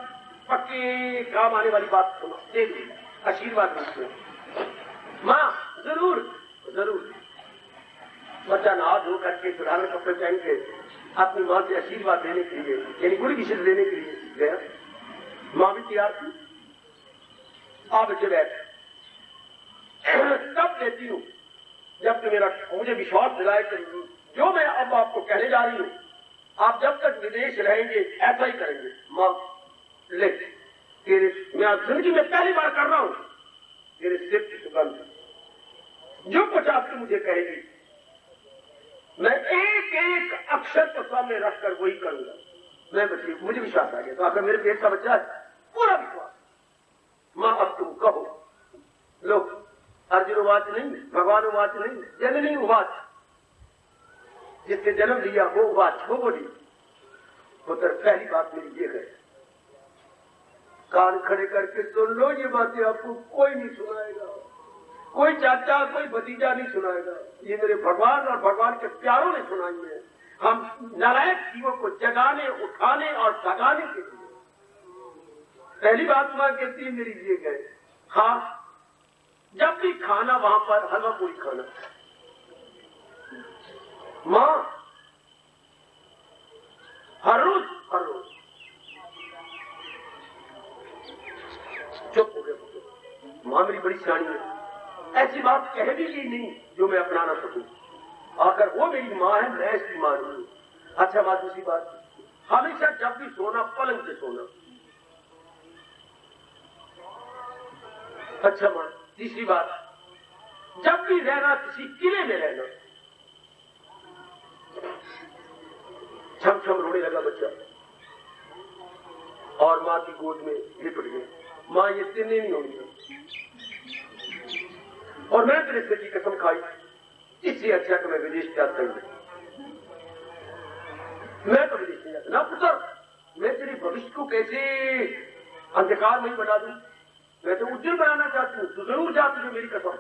पक्के काम आने वाली बात सुनो, दे दे आशीर्वाद मुझसे। माँ जरूर जरूर। बच्चा नहा धो करके सुधारण कपड़े पहन के अपनी माँ से आशीर्वाद लेने के लिए, यानी गुरु विषय लेने के लिए गया। माँ भी तैयार थी। आप बच्चे बैठ, तब देती हूँ जब मेरा मुझे विश्वास दिलाए कि जो मैं अब आपको कहने जा रही हूँ, आप जब तक विदेश रहेंगे ऐसा ही करेंगे। माँ ले, तेरे मैं जिंदगी में पहली बार कर रहा हूँ, तेरे सिर की सुगंध, जो कुछ आपसे मुझे कहेगी मैं एक एक अक्षर को सामने रखकर वही करूंगा। मैं बच्ची, मुझे विश्वास आ गया, तो अगर मेरे पेट का बच्चा है, पूरा विश्वास। माँ अब तुम कहो। लोग अर्जुन उवाच नहीं, भगवान उवाच नहीं, जननी उवाच, जिसने जन्म लिया वो उवाच, वो बोली। पुत्र, पहली बात मेरी ये है, कान खड़े करके सुन लो, ये बातें आपको कोई नहीं सुनाएगा, कोई चाचा कोई भतीजा नहीं सुनाएगा, ये मेरे भगवान और भगवान के प्यारों ने सुनाई है। हम नालायक जीवों को जगाने, उठाने और जगाने के लिए। पहली बात मां कहती है मेरी ये है, हाँ जब भी खाना वहां पर हलवा पूरी खाना। मां हर रोज चुप हो गया। मां मेरी बड़ी सियाणी है, ऐसी बात कह भी ली नहीं जो मैं अपना ना सकूं। अगर वो मेरी मां है, मैं इसकी मां नहीं हूं। अच्छा बात, दूसरी बात, हमेशा जब भी सोना पलंग से सोना। अच्छा मां, तीसरी बात, जब भी रहना किसी किले में रहना। छम छम रोने लगा बच्चा और मां की गोद में लिपट गया। मां ये तिन्ने नहीं होंगी, और मैं तेरे से की कसम खाई, इससे अच्छा कि मैं विदेश जाता हूं। मैं तो विदेश नहीं जाता ना पुत्र, मैं तेरे भविष्य को कैसे अंधकार में ही बना दूं। मैं तो उज्जवल बनाना चाहती हूँ, तू जरूर जा, तुझे मेरी कसम।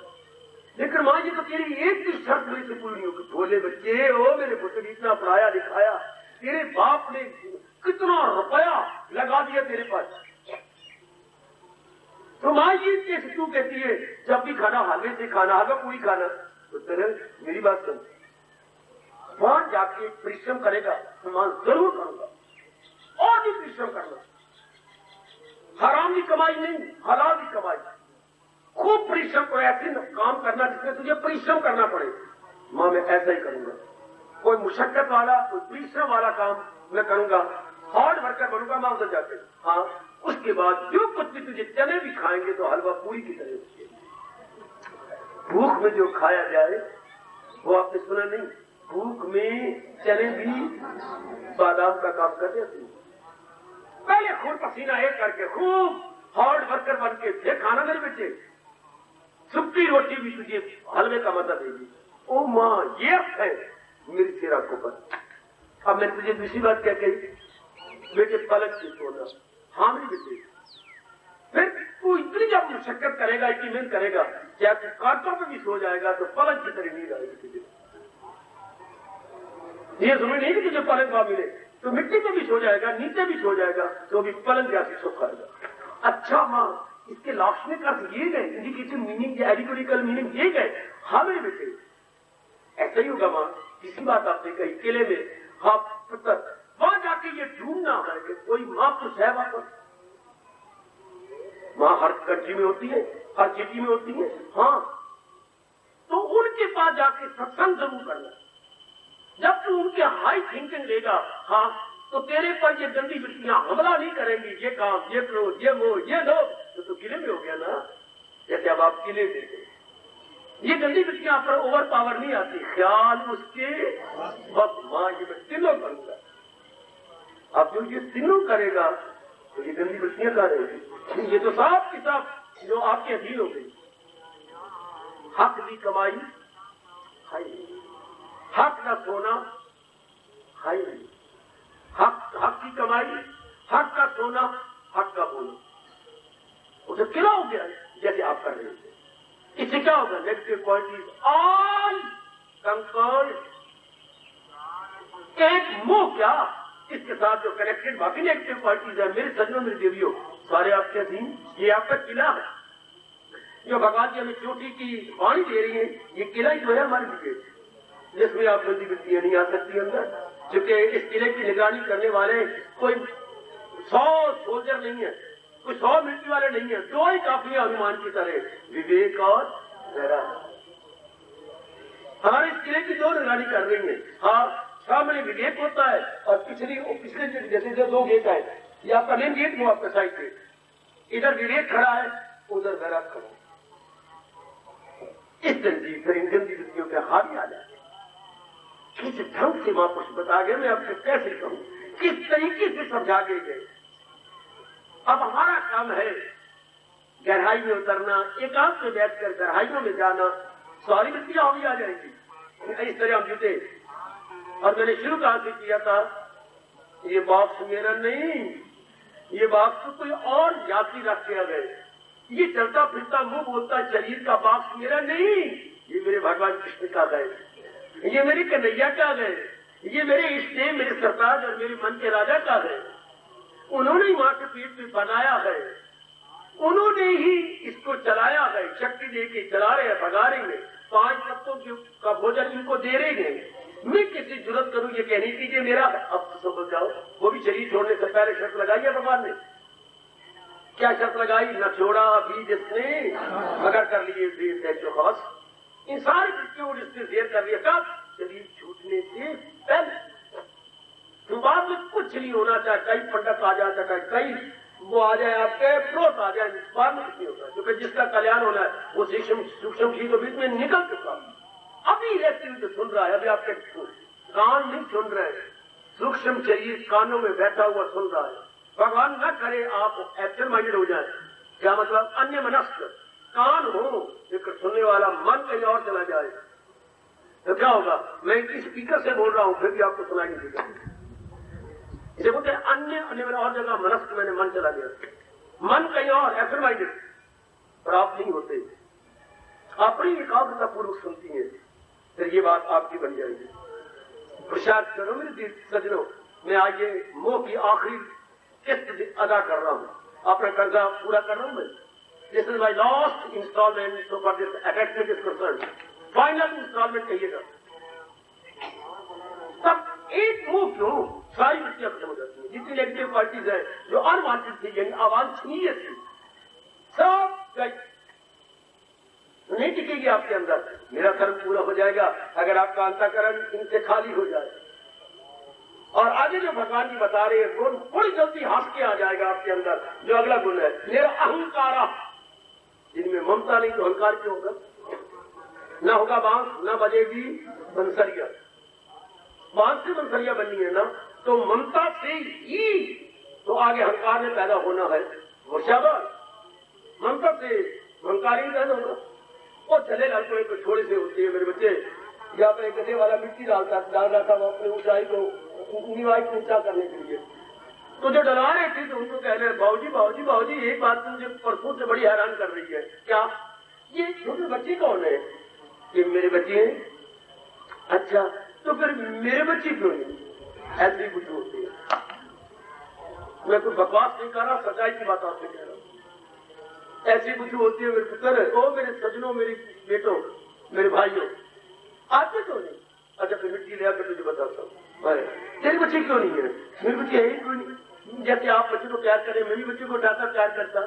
लेकिन मां ये तो तेरी एक भी शर्त मेरे से पूरी नहीं होगी। भोले बच्चे, ओ मेरे पुत्र, इतना पढ़ाया लिखाया, तेरे बाप ने कितना रुपया लगा दिया तेरे पास, तो मां ये कैसे तू कहती है जब भी खाना हलवे से खाना, हलवा पूरी खाना। तो तेरे मेरी बात सुन, वहां जाके परिश्रम करेगा तो मां जरूर करूंगा, और भी परिश्रम करना, हराम की कमाई नहीं, हलाल की कमाई, खूब परिश्रम को ऐसे काम करना जिसमें तुझे परिश्रम करना पड़े। मां मैं ऐसा ही करूंगा, कोई मुशक्कत वाला, कोई परिश्रम वाला काम मैं करूंगा, हार्ड वर्कर बनूंगा मां उधर जाके। हाँ, उसके बाद जो कुछ भी तुझे चने भी खाएंगे तो हलवा पूरी की तरह उसके। भूख में जो खाया जाए वो आपने सुना नहीं, भूख में चने भी बादाम का काम कर देते हैं। पहले खून पसीना एक करके खूब हार्ड वर्कर बन के फिर खाना मेरे बच्चे, सूखी रोटी भी तुझे हलवे का मजा देगी। ओ मां ये है मेरी तेरा को पर। अब मैंने तुझे दूसरी बात क्या कही, बेटे पलक से सोना। हाँ मेरी बेटे, फिर तू इतनी जब मुशक्कत करेगा, इतनी मेहनत करेगा, क्या तू कांटों पे भी सो जाएगा तो पलक की तरह नींद आएगी तुझे। ये जरूरी नहीं कि तुझे पलंग वहां मिले, तो मिट्टी पे भी सो जाएगा, नीचे भी सो जाएगा, तो भी पलंग जैसे सो खाएगा। अच्छा मां, इसके लाक्षणिक अर्थ ये गए, इंडिकेटिव मीनिंग, एडिकोरिकल मीनिंग ये गए। हाँ मेरे बेटे ऐसा ही होगा मां। किसी बात आपने कही किले में, हाँ पुत्र, वहां जाके ये ढूंढना है कि कोई महापुरुष है वहां पर। मां हर कंट्री में होती है, हर सिटी में होती है। हाँ, तो उनके पास जाके सत्संग जरूर करना। जब तू उनके हाई थिंकिंग लेगा, हाँ, तो तेरे पर ये गंदी वृत्तियां हमला नहीं करेंगी, ये काम, ये क्रोध, ये वो, ये लोग, तो किले में हो गया ना। जैसे अब आप किले देखे, ये गंदी वृत्तियां पर ओवर पावर नहीं आती, ख्याल उसके बस। मां ये मैं तीनों करूंगा, अब जो ये तीनों करेगा तो ये गंदी वृत्तियां कहाँ रहेगी। ये तो साफ किताब जो आपके अधीन हो गई। हक की कमाई, हक ना सोना है ही नहीं। हक की कमाई, हक का सोना, हक का बोलना, उसे किला हो गया जैसे आप कर रहे थे। इससे क्या होगा? Negative qualities all conquered. एक मोह क्या, इसके साथ जो कनेक्टेड बाकी नेगेटिव क्वालिटीज है, मेरे सजनों मेरी देवियों, सारे आपके अधीन, ये आपका किला है। जो भगवान जी हमें चोटी की पानी दे रही है, ये किला ही तो है हमारे लिए, जिसमें आप जल्दी वृत्तियां नहीं आ सकती अंदर। क्योंकि इस किले की निगरानी करने वाले कोई 100 सोल्जर नहीं है, कोई 100 मिलिट्री वाले नहीं है, 2 ही काफी अभिमान की तरह, विवेक और वैराग्य। हमारे इस किले की 2 निगरानी कर रही है। हाँ, सामने विवेक होता है और पिछले जैसे 2 गेट है, ये आपका मेन गेट वो आपका साइड गेट, इधर विवेक खड़ा है, उधर वैराग्य खड़ा है। इस तंजीब फिर इन गंदी वृत्तियों के हावी आ जाए। किस ढंग से महापुरुष बता गए, मैं आपको कैसे कहूं, किस तरीके से समझा के गए। अब हमारा काम है गहराई में उतरना, एकांत में बैठकर गहराइयों में जाना, सारी वृत्तियां हावी आ जाएंगी। इस तरह हम जुटे। और मैंने शुरू कहां से किया था, ये बॉक्स मेरा नहीं, ये बॉक्स तो कोई और जाति रख के आ गए। ये चलता फिरता मुंह बोलता शरीर का बॉक्स मेरा नहीं, ये मेरे भगवान कृष्ण का गए, ये मेरी कन्हैया का गए, ये मेरे इष्ट देव, मेरे सरताज और मेरे मन के राजा का है। उन्होंने ही मां के पेट में बनाया है, उन्होंने ही इसको चलाया है, शक्ति दे के चला रहे हैं, भगा रहे हैं, 5 तत्वों का भोजन इनको दे रहे हैं। मैं किसी जरूरत करूं ये कहने की कि मेरा, अब तो समझ जाओ, वो भी शरीर छोड़ने से पहले शर्त लगाई है भगवान ने। क्या शर्त लगाई? न छोड़ा अभी जिसने मगर कर लिए देर जो खास। इन सारी वृत्तियों जिसने शेयर कर लिया, कब? शरीर छूटने से पहले। तो बाद में कुछ नहीं होना, चाहे कई पंडित आ जाए, चाहे कई वो आ जाए, आपके प्रोत आ जाए, बाद में कुछ नहीं होता। क्योंकि जिसका कल्याण होना है वो सूक्ष्म चीजों बीच में निकल चुका। अभी रहते हुए जो सुन रहा है, अभी आपके कान नहीं सुन रहे, सूक्ष्म शरीर कानों में बैठा हुआ सुन रहा है। भगवान न करे आप एब्सेंट माइंडेड हो जाए। क्या मतलब? अन्य मनस्क कान हो, लेकिन सुनने वाला मन कहीं और चला जाए तो क्या होगा? मैं इस स्पीकर से बोल रहा हूं, फिर भी आपको सुनाई नहीं देगा। इसे बोलते हैं अन्य और जगह मनस्क, मैंने मन चला गया, मन कहीं और, एब्सेंट माइंडेड, प्राप्त नहीं होते। अपनी एकाग्रता पूर्वक सुनती है, फिर ये बात आपकी बन जाएगी। प्रसाद करो मेरे सजनों, मैं आज ये मोह की आखिरी किस्त अदा कर रहा हूं, अपना कर्जा पूरा कर रहा हूं मैं। This is my last instalment so for this attachment is concern, final instalment कहिएगा। तब एक मोह क्यों, सारी वृत्तियां खत्म हो जाती है। जितनी नेगेटिव क्वालिटीज है जो अनवांटेड थी, यानी अवांछनीय थी, सब नहीं टिकेगी आपके अंदर। मेरा कर्म पूरा हो जाएगा अगर आपका अंतःकरण इनसे खाली हो जाए। और आगे जो भगवान जी बता रहे हैं, गुण बड़ी जल्दी हंस के आ जाएगा आपके अंदर। जो अगला गुण है, मेरा अहंकार, जिनमें ममता नहीं तो अहंकार क्यों होगा? ना होगा बांस, ना बजेगी बंसरिया। बांस से बंसरिया बननी है ना, तो ममता से ही तो आगे अहंकार में पैदा होना है। मुर्शाबाद, ममता से अहंकार ही पैदा होगा। और चले लड़कों को थोड़े से होते हैं मेरे बच्चे, यहाँ पे गधे वाला मिट्टी डाल रहा था वो अपनी ऊंचाई को ऊंचाई को ऊंचा करने के लिए। तो जो डरा रहे थे तो उनको कह रहे, बाबूजी बाबूजी बाबूजी, एक बात मुझे परसों से बड़ी हैरान कर रही है। क्या? ये छोटे बच्चे कौन है? ये मेरे बच्चे हैं। अच्छा, तो फिर मेरे बच्चे क्यों नहीं? ऐसे ही कुछ होते हैं। मैं कोई बकवास नहीं कर रहा, सच्चाई की बात आपसे कह रहा हूँ। ऐसी बुद्धि होती है मेरे पुत्र, ओ मेरे सजनों, मेरे बेटों, मेरे भाइयों, आते क्यों नहीं? अच्छा, फिर मिट्टी ले आकर तुझे बताता हूँ। तेरे बच्चे क्यों नहीं है? मेरे बच्चे है ही क्यों नहीं? जैसे आप बच्चे को प्यार करें, मैं भी बच्चे को उठाकर प्यार करता।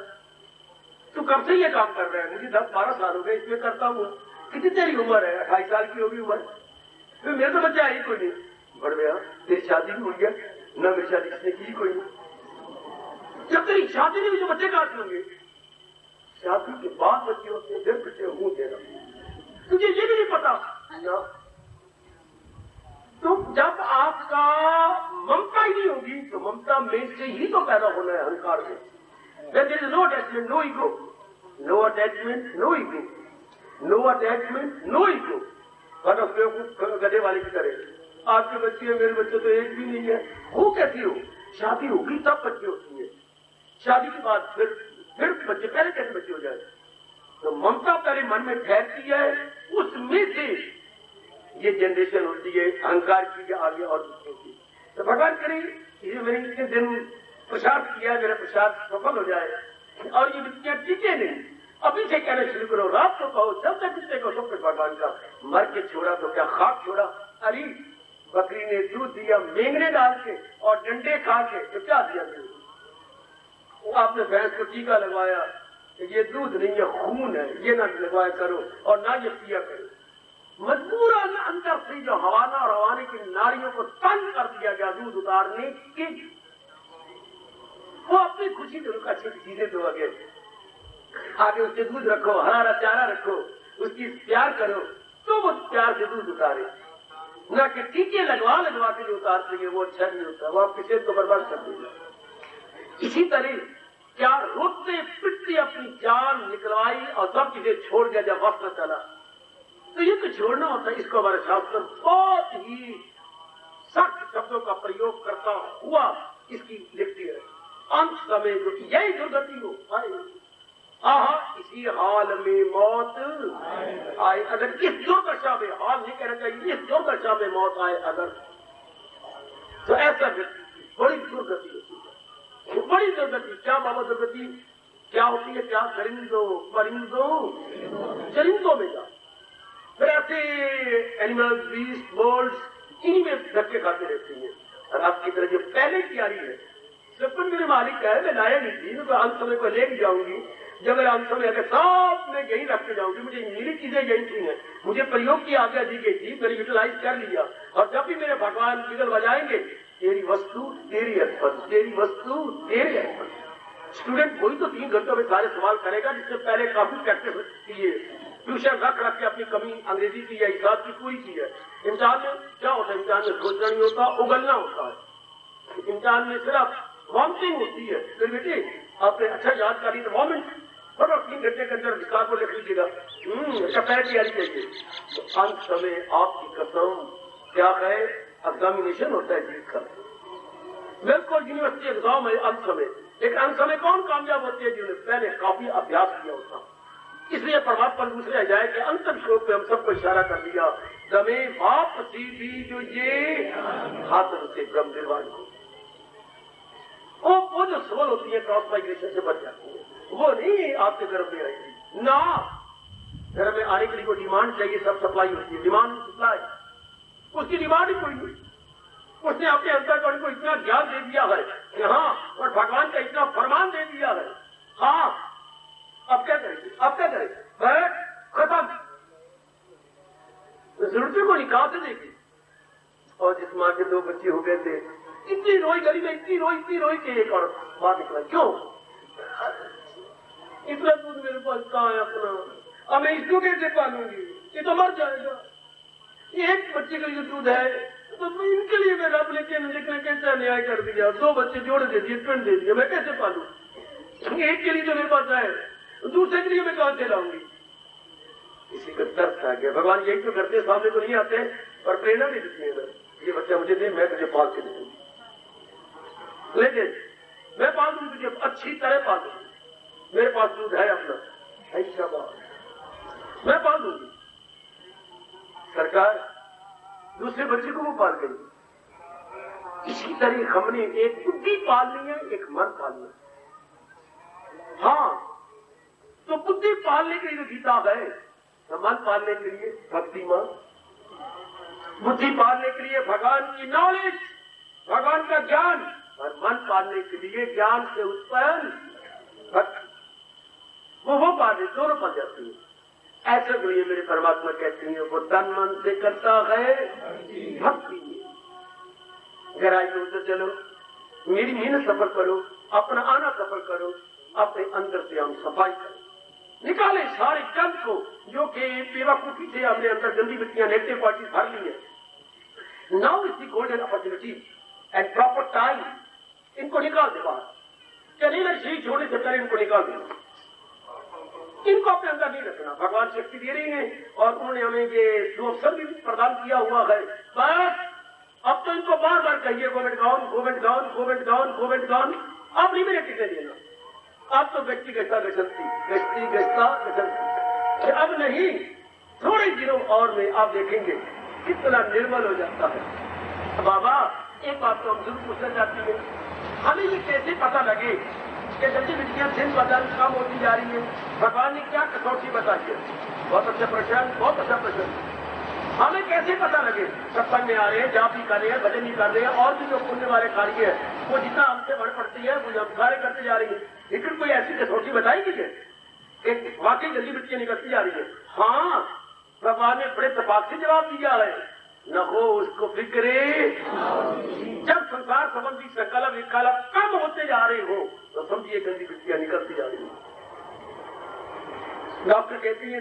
तू कब से ये काम कर रहा है? मुझे 10-12 साल हो गए इसमें करता हूँ। कितनी तेरी उम्र है? 28 साल की होगी उम्र। फिर मेरे तो बच्चा है ही कोई नहीं। बढ़ गया, तेरी शादी भी हुई है ना? मेरी शादी किसने की? कोई नहीं। जब तेरी शादी नहीं हुई तो बच्चे कहां से होंगे? शादी के बाद बच्चे होते हैं, फिर बच्चे मुंह देना। तुझे ये भी नहीं पता ना? तो जब आपका ममता ही नहीं होगी तो ममता में से ही तो पैदा होना है अहंकार में। There is no attachment, no ego. No attachment, no ego. No attachment, no ego. वरना बेवकूफ गधे वाले की तरह आपके बच्चे मेरे बच्चे तो एक भी नहीं है। हो कैसी हो? शादी होगी तब बच्चे होती है, शादी के बाद फिर बच्चे, पहले कैसे बच्चे हो जाए? तो ममता पहले मन में ठहरती है, उसमें से ये जनरेशन होती है अहंकार की आगे और दूसरों की। तो भगवान करें ये मैंने इतने दिन प्रसाद किया, मेरा प्रसाद सफल हो जाए और ये विद्या टिके नहीं। अभी से कहना शुरू करो, रात को कहो, जब तक कितने को सब कुछ भगवान का। मर के छोड़ा तो क्या खाक छोड़ा? अरे बकरी ने दूध दिया मेंगने डाल के और डंडे खा के, तो क्या दिया? आपने भैंस को टीका लगवाया, ये दूध नहीं है खून है, ये ना लगवाया करो और ना ये पिया करो। मजबूरन अंदर से जो हवाना और हवाने की नारियों को तंग कर दिया गया दूध उतारने की, वो अपनी खुशी से उनका अच्छी चीजें दो, आगे उससे दूध रखो, हरा चारा रखो, उसकी प्यार करो, तो वो प्यार से दूध उतारे। ना कि टीके लगवा के जो उतारते हैं वो अच्छा नहीं होता, वो आपकी सेहत को बर्बाद कर देगा। इसी तरह क्या रोते पिटते अपनी जान निकलवाई और सब चीजें छोड़ गया जब वक्त चला, तो ये तो छोड़ना होता है। इसको हमारे शास्त्र बहुत ही सख्त शब्दों का प्रयोग करता हुआ इसकी लिखती है। अंत समय जो यही दुर्गति हो आए, इसी हाल में मौत आए अगर, इस दुर्दशा में, हाल नहीं कहना चाहिए, इस दुर्दशा में मौत आए अगर, तो ऐसा व्यक्ति बड़ी दुर्गति होती है, बड़ी दुर्गति। क्या बाबा दुर्गति क्या होती है? क्या चरिंदों में जा, फिर ऐसे एनिमल्स, बीस्ट, बर्ड्स इन्हीं में धक्के खाते रहते हैं। और आपकी तरह जो पहले की आ रही है, सपन मेरे मालिक का है, मैं लाया नहीं थी, मैं अंत समय को लेके जाऊंगी। जब मैं अंत समय अगर सब मैं यही रख के जाऊंगी, मुझे मेरी चीजें यही थी हैं, मुझे प्रयोग की आज्ञा दी गई थी, मैंने यूटिलाइज कर लिया। और जब भी मेरे भगवान बिगल बजाएंगे, तेरी वस्तु तेरी अर्पण, तेरी वस्तु तेरी अर्पण। स्टूडेंट वही तो 3 घंटों में सारे सवाल करेगा जिससे पहले काफी प्रैक्टिस किए, ट्यूशन रख के अपनी कमी अंग्रेजी की या हिसाब की पूरी की है। इम्तिहान में क्या होता है? इम्तिहान में सोचना नहीं होता, उगलना होता है। इम्तिहान में सिर्फ वॉमिटिंग होती है। फिर बेटे आपने अच्छा याद करी तो वॉमिट, बड़ा 3 घंटे के अंदर विस्तार को लिख लीजिएगा, अच्छा पहले तैयारी चाहिए। तो अंत समय आपकी कसम क्या है? एग्जामिनेशन होता है जीत का, बिल्कुल यूनिवर्सिटी एग्जाम है अंत समय। लेकिन अंत समय कौन कामयाब होती है? जिन्होंने पहले काफी अभ्यास किया होता। इसलिए परमात्मा दूसरे अध्याय के अंतिम श्लोक में हम सबको इशारा कर दिया, दमे बाप सीधी जो ये हाथ से ब्रह्म निर्वाण को, वो जो सोल होती है क्रॉस माइग्रेशन से बच जाती है, वो नहीं आपके गर्भ में आएगी ना। घर में आने के लिए कोई डिमांड चाहिए, सब सप्लाई होती है, डिमांड सप्लाई, उसकी डिमांड ही कोई नहीं। उसने अपने अंतर्करण को इतना ज्ञान दे दिया है कि हाँ, और भगवान का इतना फरमान दे दिया है, हाँ अब क्या करेंगे, अब क्या करेंगे, बस खत्म, जरूरतों को निकाल से देगी। और जिस माँ के 2 बच्चे हो गए थे, इतनी रोई गली में, इतनी रोई कि एक और बात निकला, क्यों इतना दूध मेरे पास कहाँ है अपना, अब मैं इसको कैसे पालूंगी, ये तो मर जाएगा। एक बच्चे का जो दूध है तो इनके लिए मैं रब लेकिन कैसा अन्याय कर दिया, 2 बच्चे जोड़ दे दिए, ट्विन दे दिए, मैं कैसे पालू? एक के लिए जो मेरे पास है, दूसरे के लिए मैं कहां से लाऊंगी? इसी का दर्द आ गया। भगवान यही तो करते, सामने तो नहीं आते और प्रेरणा भी देती है, ये बच्चा मुझे दे, मैं तुझे पाल के दूंगी, लेकिन मैं पाल दूंगी तुझे, अच्छी तरह पाल दूंगी, मेरे पास दूध है अपना, ऐसा बात मैं पाल दूंगी। सरकार दूसरे बच्चे को वो पाल गई। इसी तरह हमने एक बुद्धि पालनी है, एक मन पालना है। हाँ, तो बुद्धि पालने के लिए गीता है, तो मन पालने के लिए भक्ति मां, बुद्धि पालने के लिए भगवान की नॉलेज, भगवान का ज्ञान, और मन पालने के लिए ज्ञान से उत्पन्न भक्ति, वो पालने दोनों पल जाती है। ऐसे जो ये मेरे परमात्मा कहते हैं, वो तन मन से करता है भक्ति। गहराई में उतर चलो, मेरी मेहनत सफल करो, अपना आना सफल करो, अपने अंदर से हम सफाई करो, निकाले सारे गंद को जो कि बेवकूफी से हमने अंदर गंदी वृत्तियां, नेगेटिव क्वालिटीज भर ली है। Now is the golden opportunity and proper time, इनको निकाल दे बाहर। चलिए मैं शरीर छोड़ने से पहले इनको निकाल दे, इनको अपने अंदर नहीं रखना। भगवान शक्ति दे रही है और उन्होंने हमें ये जो अवसर भी प्रदान किया हुआ है, बस अब तो इनको बार बार कहिए Govind gown, Govind gown, Govind gown, Govind gown. अब नहीं मेरे टिके देना, अब तो व्यक्ति गस्ता गसंती, व्यक्ति गस्ता गसंती। अब नहीं, थोड़े दिनों और में आप देखेंगे कितना निर्मल हो जाता है। बाबा एक बात तो हम जरूर पूछना चाहते हैं, हमें ये कैसे पता लगे कि जल्दी विद्या दिन बदल कम होती जा रही है? भगवान ने क्या कसौटी बताई है? बहुत अच्छा प्रश्न, बहुत अच्छा प्रश्न। हमें कैसे पता लगे? सत्संग में आ रहे हैं, जाप भी कर रहे हैं, भजन भी कर रहे हैं, और भी जो पुण्य वाले कार्य है वो जितना हमसे बढ़ पड़ती है वो हम कार्य करते जा रही है, लेकिन कोई ऐसी कसौटी बताई गई है कि वाकई जल्दी वृत्तियां निकलती जा रही है? हाँ, भगवान ने बड़े तपाक से जवाब दिया है, न हो उसको फिक्रे। जब संसार संबंधी संकल्प विकल्प कम होते जा रहे हो तो समझिए गंदी वृत्तियां निकलती जा रही है। डॉक्टर कहती है,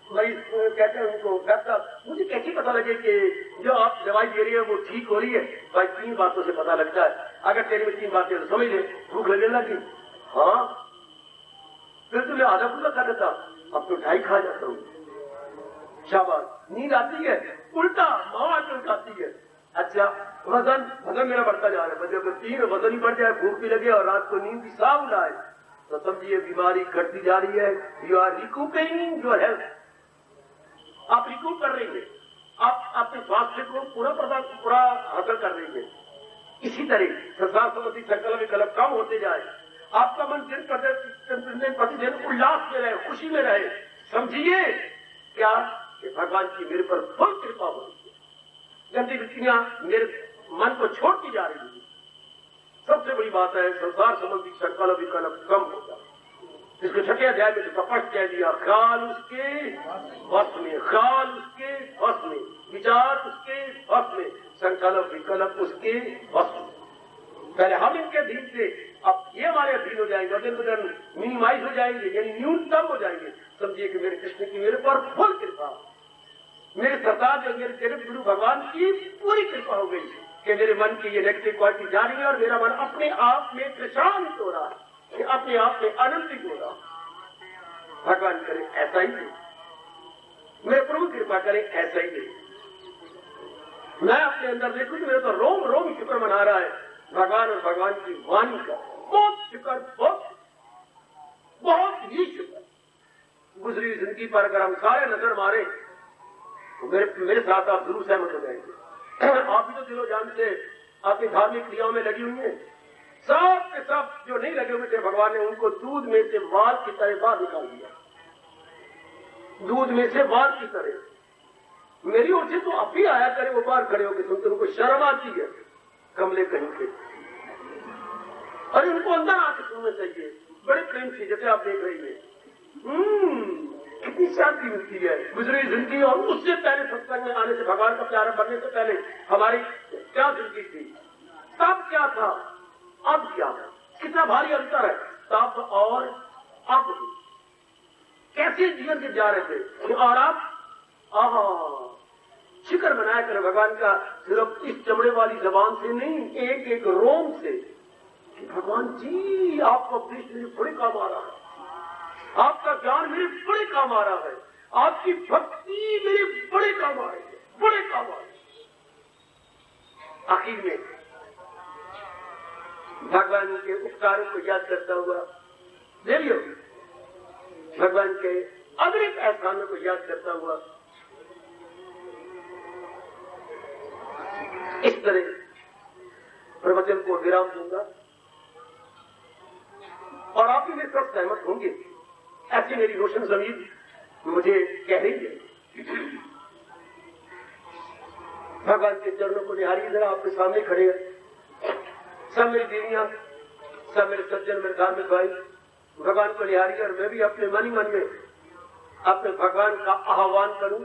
मरीज कहते हैं उनको, डॉक्टर मुझे कैसे पता लगे कि जो आप दवाई दे रही है वो ठीक हो रही है? भाई 3 बातों से पता लगता है। अगर तेरे में 3 बातें तो समझ ले, भूख लगने लगी, हाँ, फिर तुम्हें आधा फुल्ला खा देता, अब तो 2.5 खा जाता हूँ। शाबाश। नींद आती है, उल्टा माँ उठाती है। अच्छा, वजन मेरा बढ़ता जा रहा है, अगर 3 वजन ही बढ़ जाए, भूख भी लगे और रात को नींद भी साफ उड़ाए तो समझिए बीमारी घटती जा रही है। यू आर रिकूपरिंग योर हेल्थ, आप रिकूप कर रही है, आप अपने स्वास्थ्य को पूरा हासिल कर रही है। इसी तरह संसार संबंधी संकल्प विकल्प कम होते जाए, आपका मन दिन प्रतिदिन उल्लास में रहे, खुशी में रहे, समझिए क्या कि भगवान की मेरे पर फुल कृपा हो रही है। गंदी वृत्तियां मेरे मन को छोड़ती जा रही है। सबसे बड़ी बात है संसार संबंधी संकल्प विकल्प कम हो जाए। इसको 6 अध्याय में स्पष्ट कह दिया, ख्याल उसके वश में, ख्याल उसके वश में, विचार उसके वश में, संकल्प विकल्प उसके वश में। पहले हम इनके अधीन थे, अब ये हमारे अधीन हो जाएंगे, दिन ब दिन मिनिमाइज हो जाएंगे, यानी न्यूनतम हो जाएंगे। समझिए कि मेरे कृष्ण की मेरे पर फुल कृपा, मेरे सरदार जो मेरे जगत गुरु भगवान की पूरी कृपा हो गई कि मेरे मन की ये नेगेटिव क्वालिटी जा रही है और मेरा मन अपने आप में प्रशांत हो रहा है, अपने आप में आनंदित हो रहा है। भगवान करे ऐसा ही दे, मेरे प्रभु कृपा करे ऐसा ही दे। मैं अपने अंदर देखूं तो मेरे तो रोम रोम शुक्र मना रहा है भगवान और भगवान की वाणी का। बहुत शुक्र, बहुत ही शुक्र। गुजरी जिंदगी पर अगर हम सारे नजर मारे तो मेरे साथ आप जरूर सहमत हो जाएंगे। आप भी तो दिलो जान से आपकी धार्मिक क्रियाओं में लगी हुई है। सब के सब जो नहीं लगे हुए थे भगवान ने उनको दूध में से वाल की तरह बाहर निकाल दिया, दूध में से वाल की तरह। मेरी ओर से तो आप ही आया करे, वो बाहर खड़े होकर सुनते, उनको शर्म आती है कमले कहीं के, अरे उनको अंदर आके सुनना चाहिए बड़े प्रेम से, जैसे आप देख रही है। कितनी शांति मिलती है गुजरी जिंदगी। और उससे पहले सत्संग में आने से, भगवान का प्यारा बनने से पहले हमारी क्या जिंदगी थी, तब क्या था, अब क्या है, कितना भारी अंतर है तब और अब। कैसे जीवन से जा रहे थे और अब शुक्र मनाया करें भगवान का, सिर्फ इस चमड़े वाली जबान से नहीं, एक एक रोम से, कि भगवान जी आपका उपदेश मेरे बड़े काम आ रहा है, आपका ज्ञान मेरे बड़े काम आ रहा है, आपकी भक्ति मेरे बड़े काम आ रही है, बड़े काम आ रही है। आखिर में भगवान के उपकारों को याद करता हुआ, देखियो भगवान के अगले एहसानों को याद करता हुआ इस तरह प्रवचन को विराम दूंगा और आप भी मेरे साथ सहमत होंगे, ऐसी मेरी रोशन जमीन मुझे कह रही है। भगवान के चरणों को निहारिए जरा, आपके सामने खड़े हैं सब मेरी देवियां, सब मेरे सज्जन, मेरे धार्मिक भाई, भगवान को निहारिए और मैं भी अपने मन ही मन में अपने भगवान का आह्वान करूं।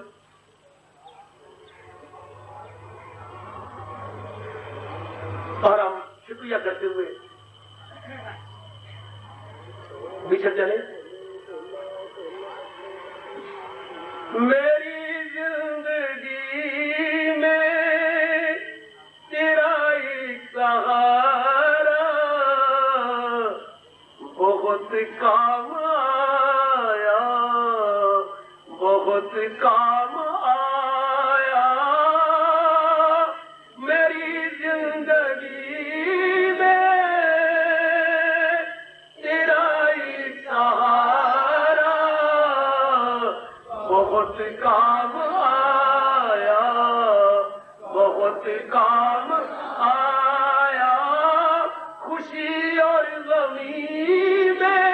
और हम शुक्रिया करते हुए पीछे चले। मेरी जिंदगी में तेरा एक सहारा बहुत काम आया, काम आया मेरी जिंदगी में तेरा ही सहारा बहुत काम आया बहुत काम आया खुशी और गमी में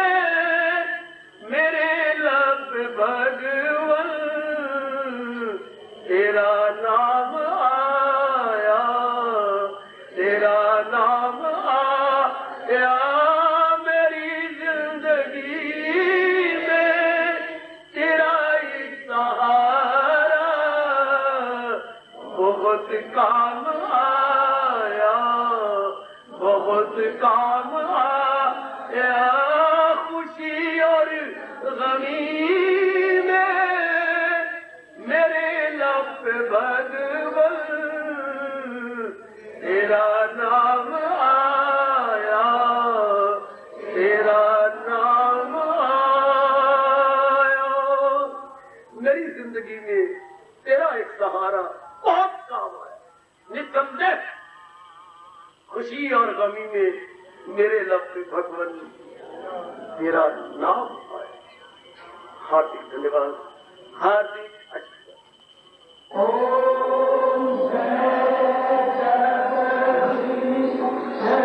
मेरे लब भगवन तेरा नाम आया तेरा नाम आया मेरी जिंदगी में तेरा ही सहारा बहुत काम आया बहुत काम आया खुशी और गमी में मेरे लब भगवन तेरा नाम आया तेरा नाम आया मेरी जिंदगी में तेरा एक सहारा बहुत काम आया निसंदेह खुशी और गमी में मेरे लब पे भगवान तेरा नाम आया हार्दिक धन्यवाद हार्दिक ओम जय जय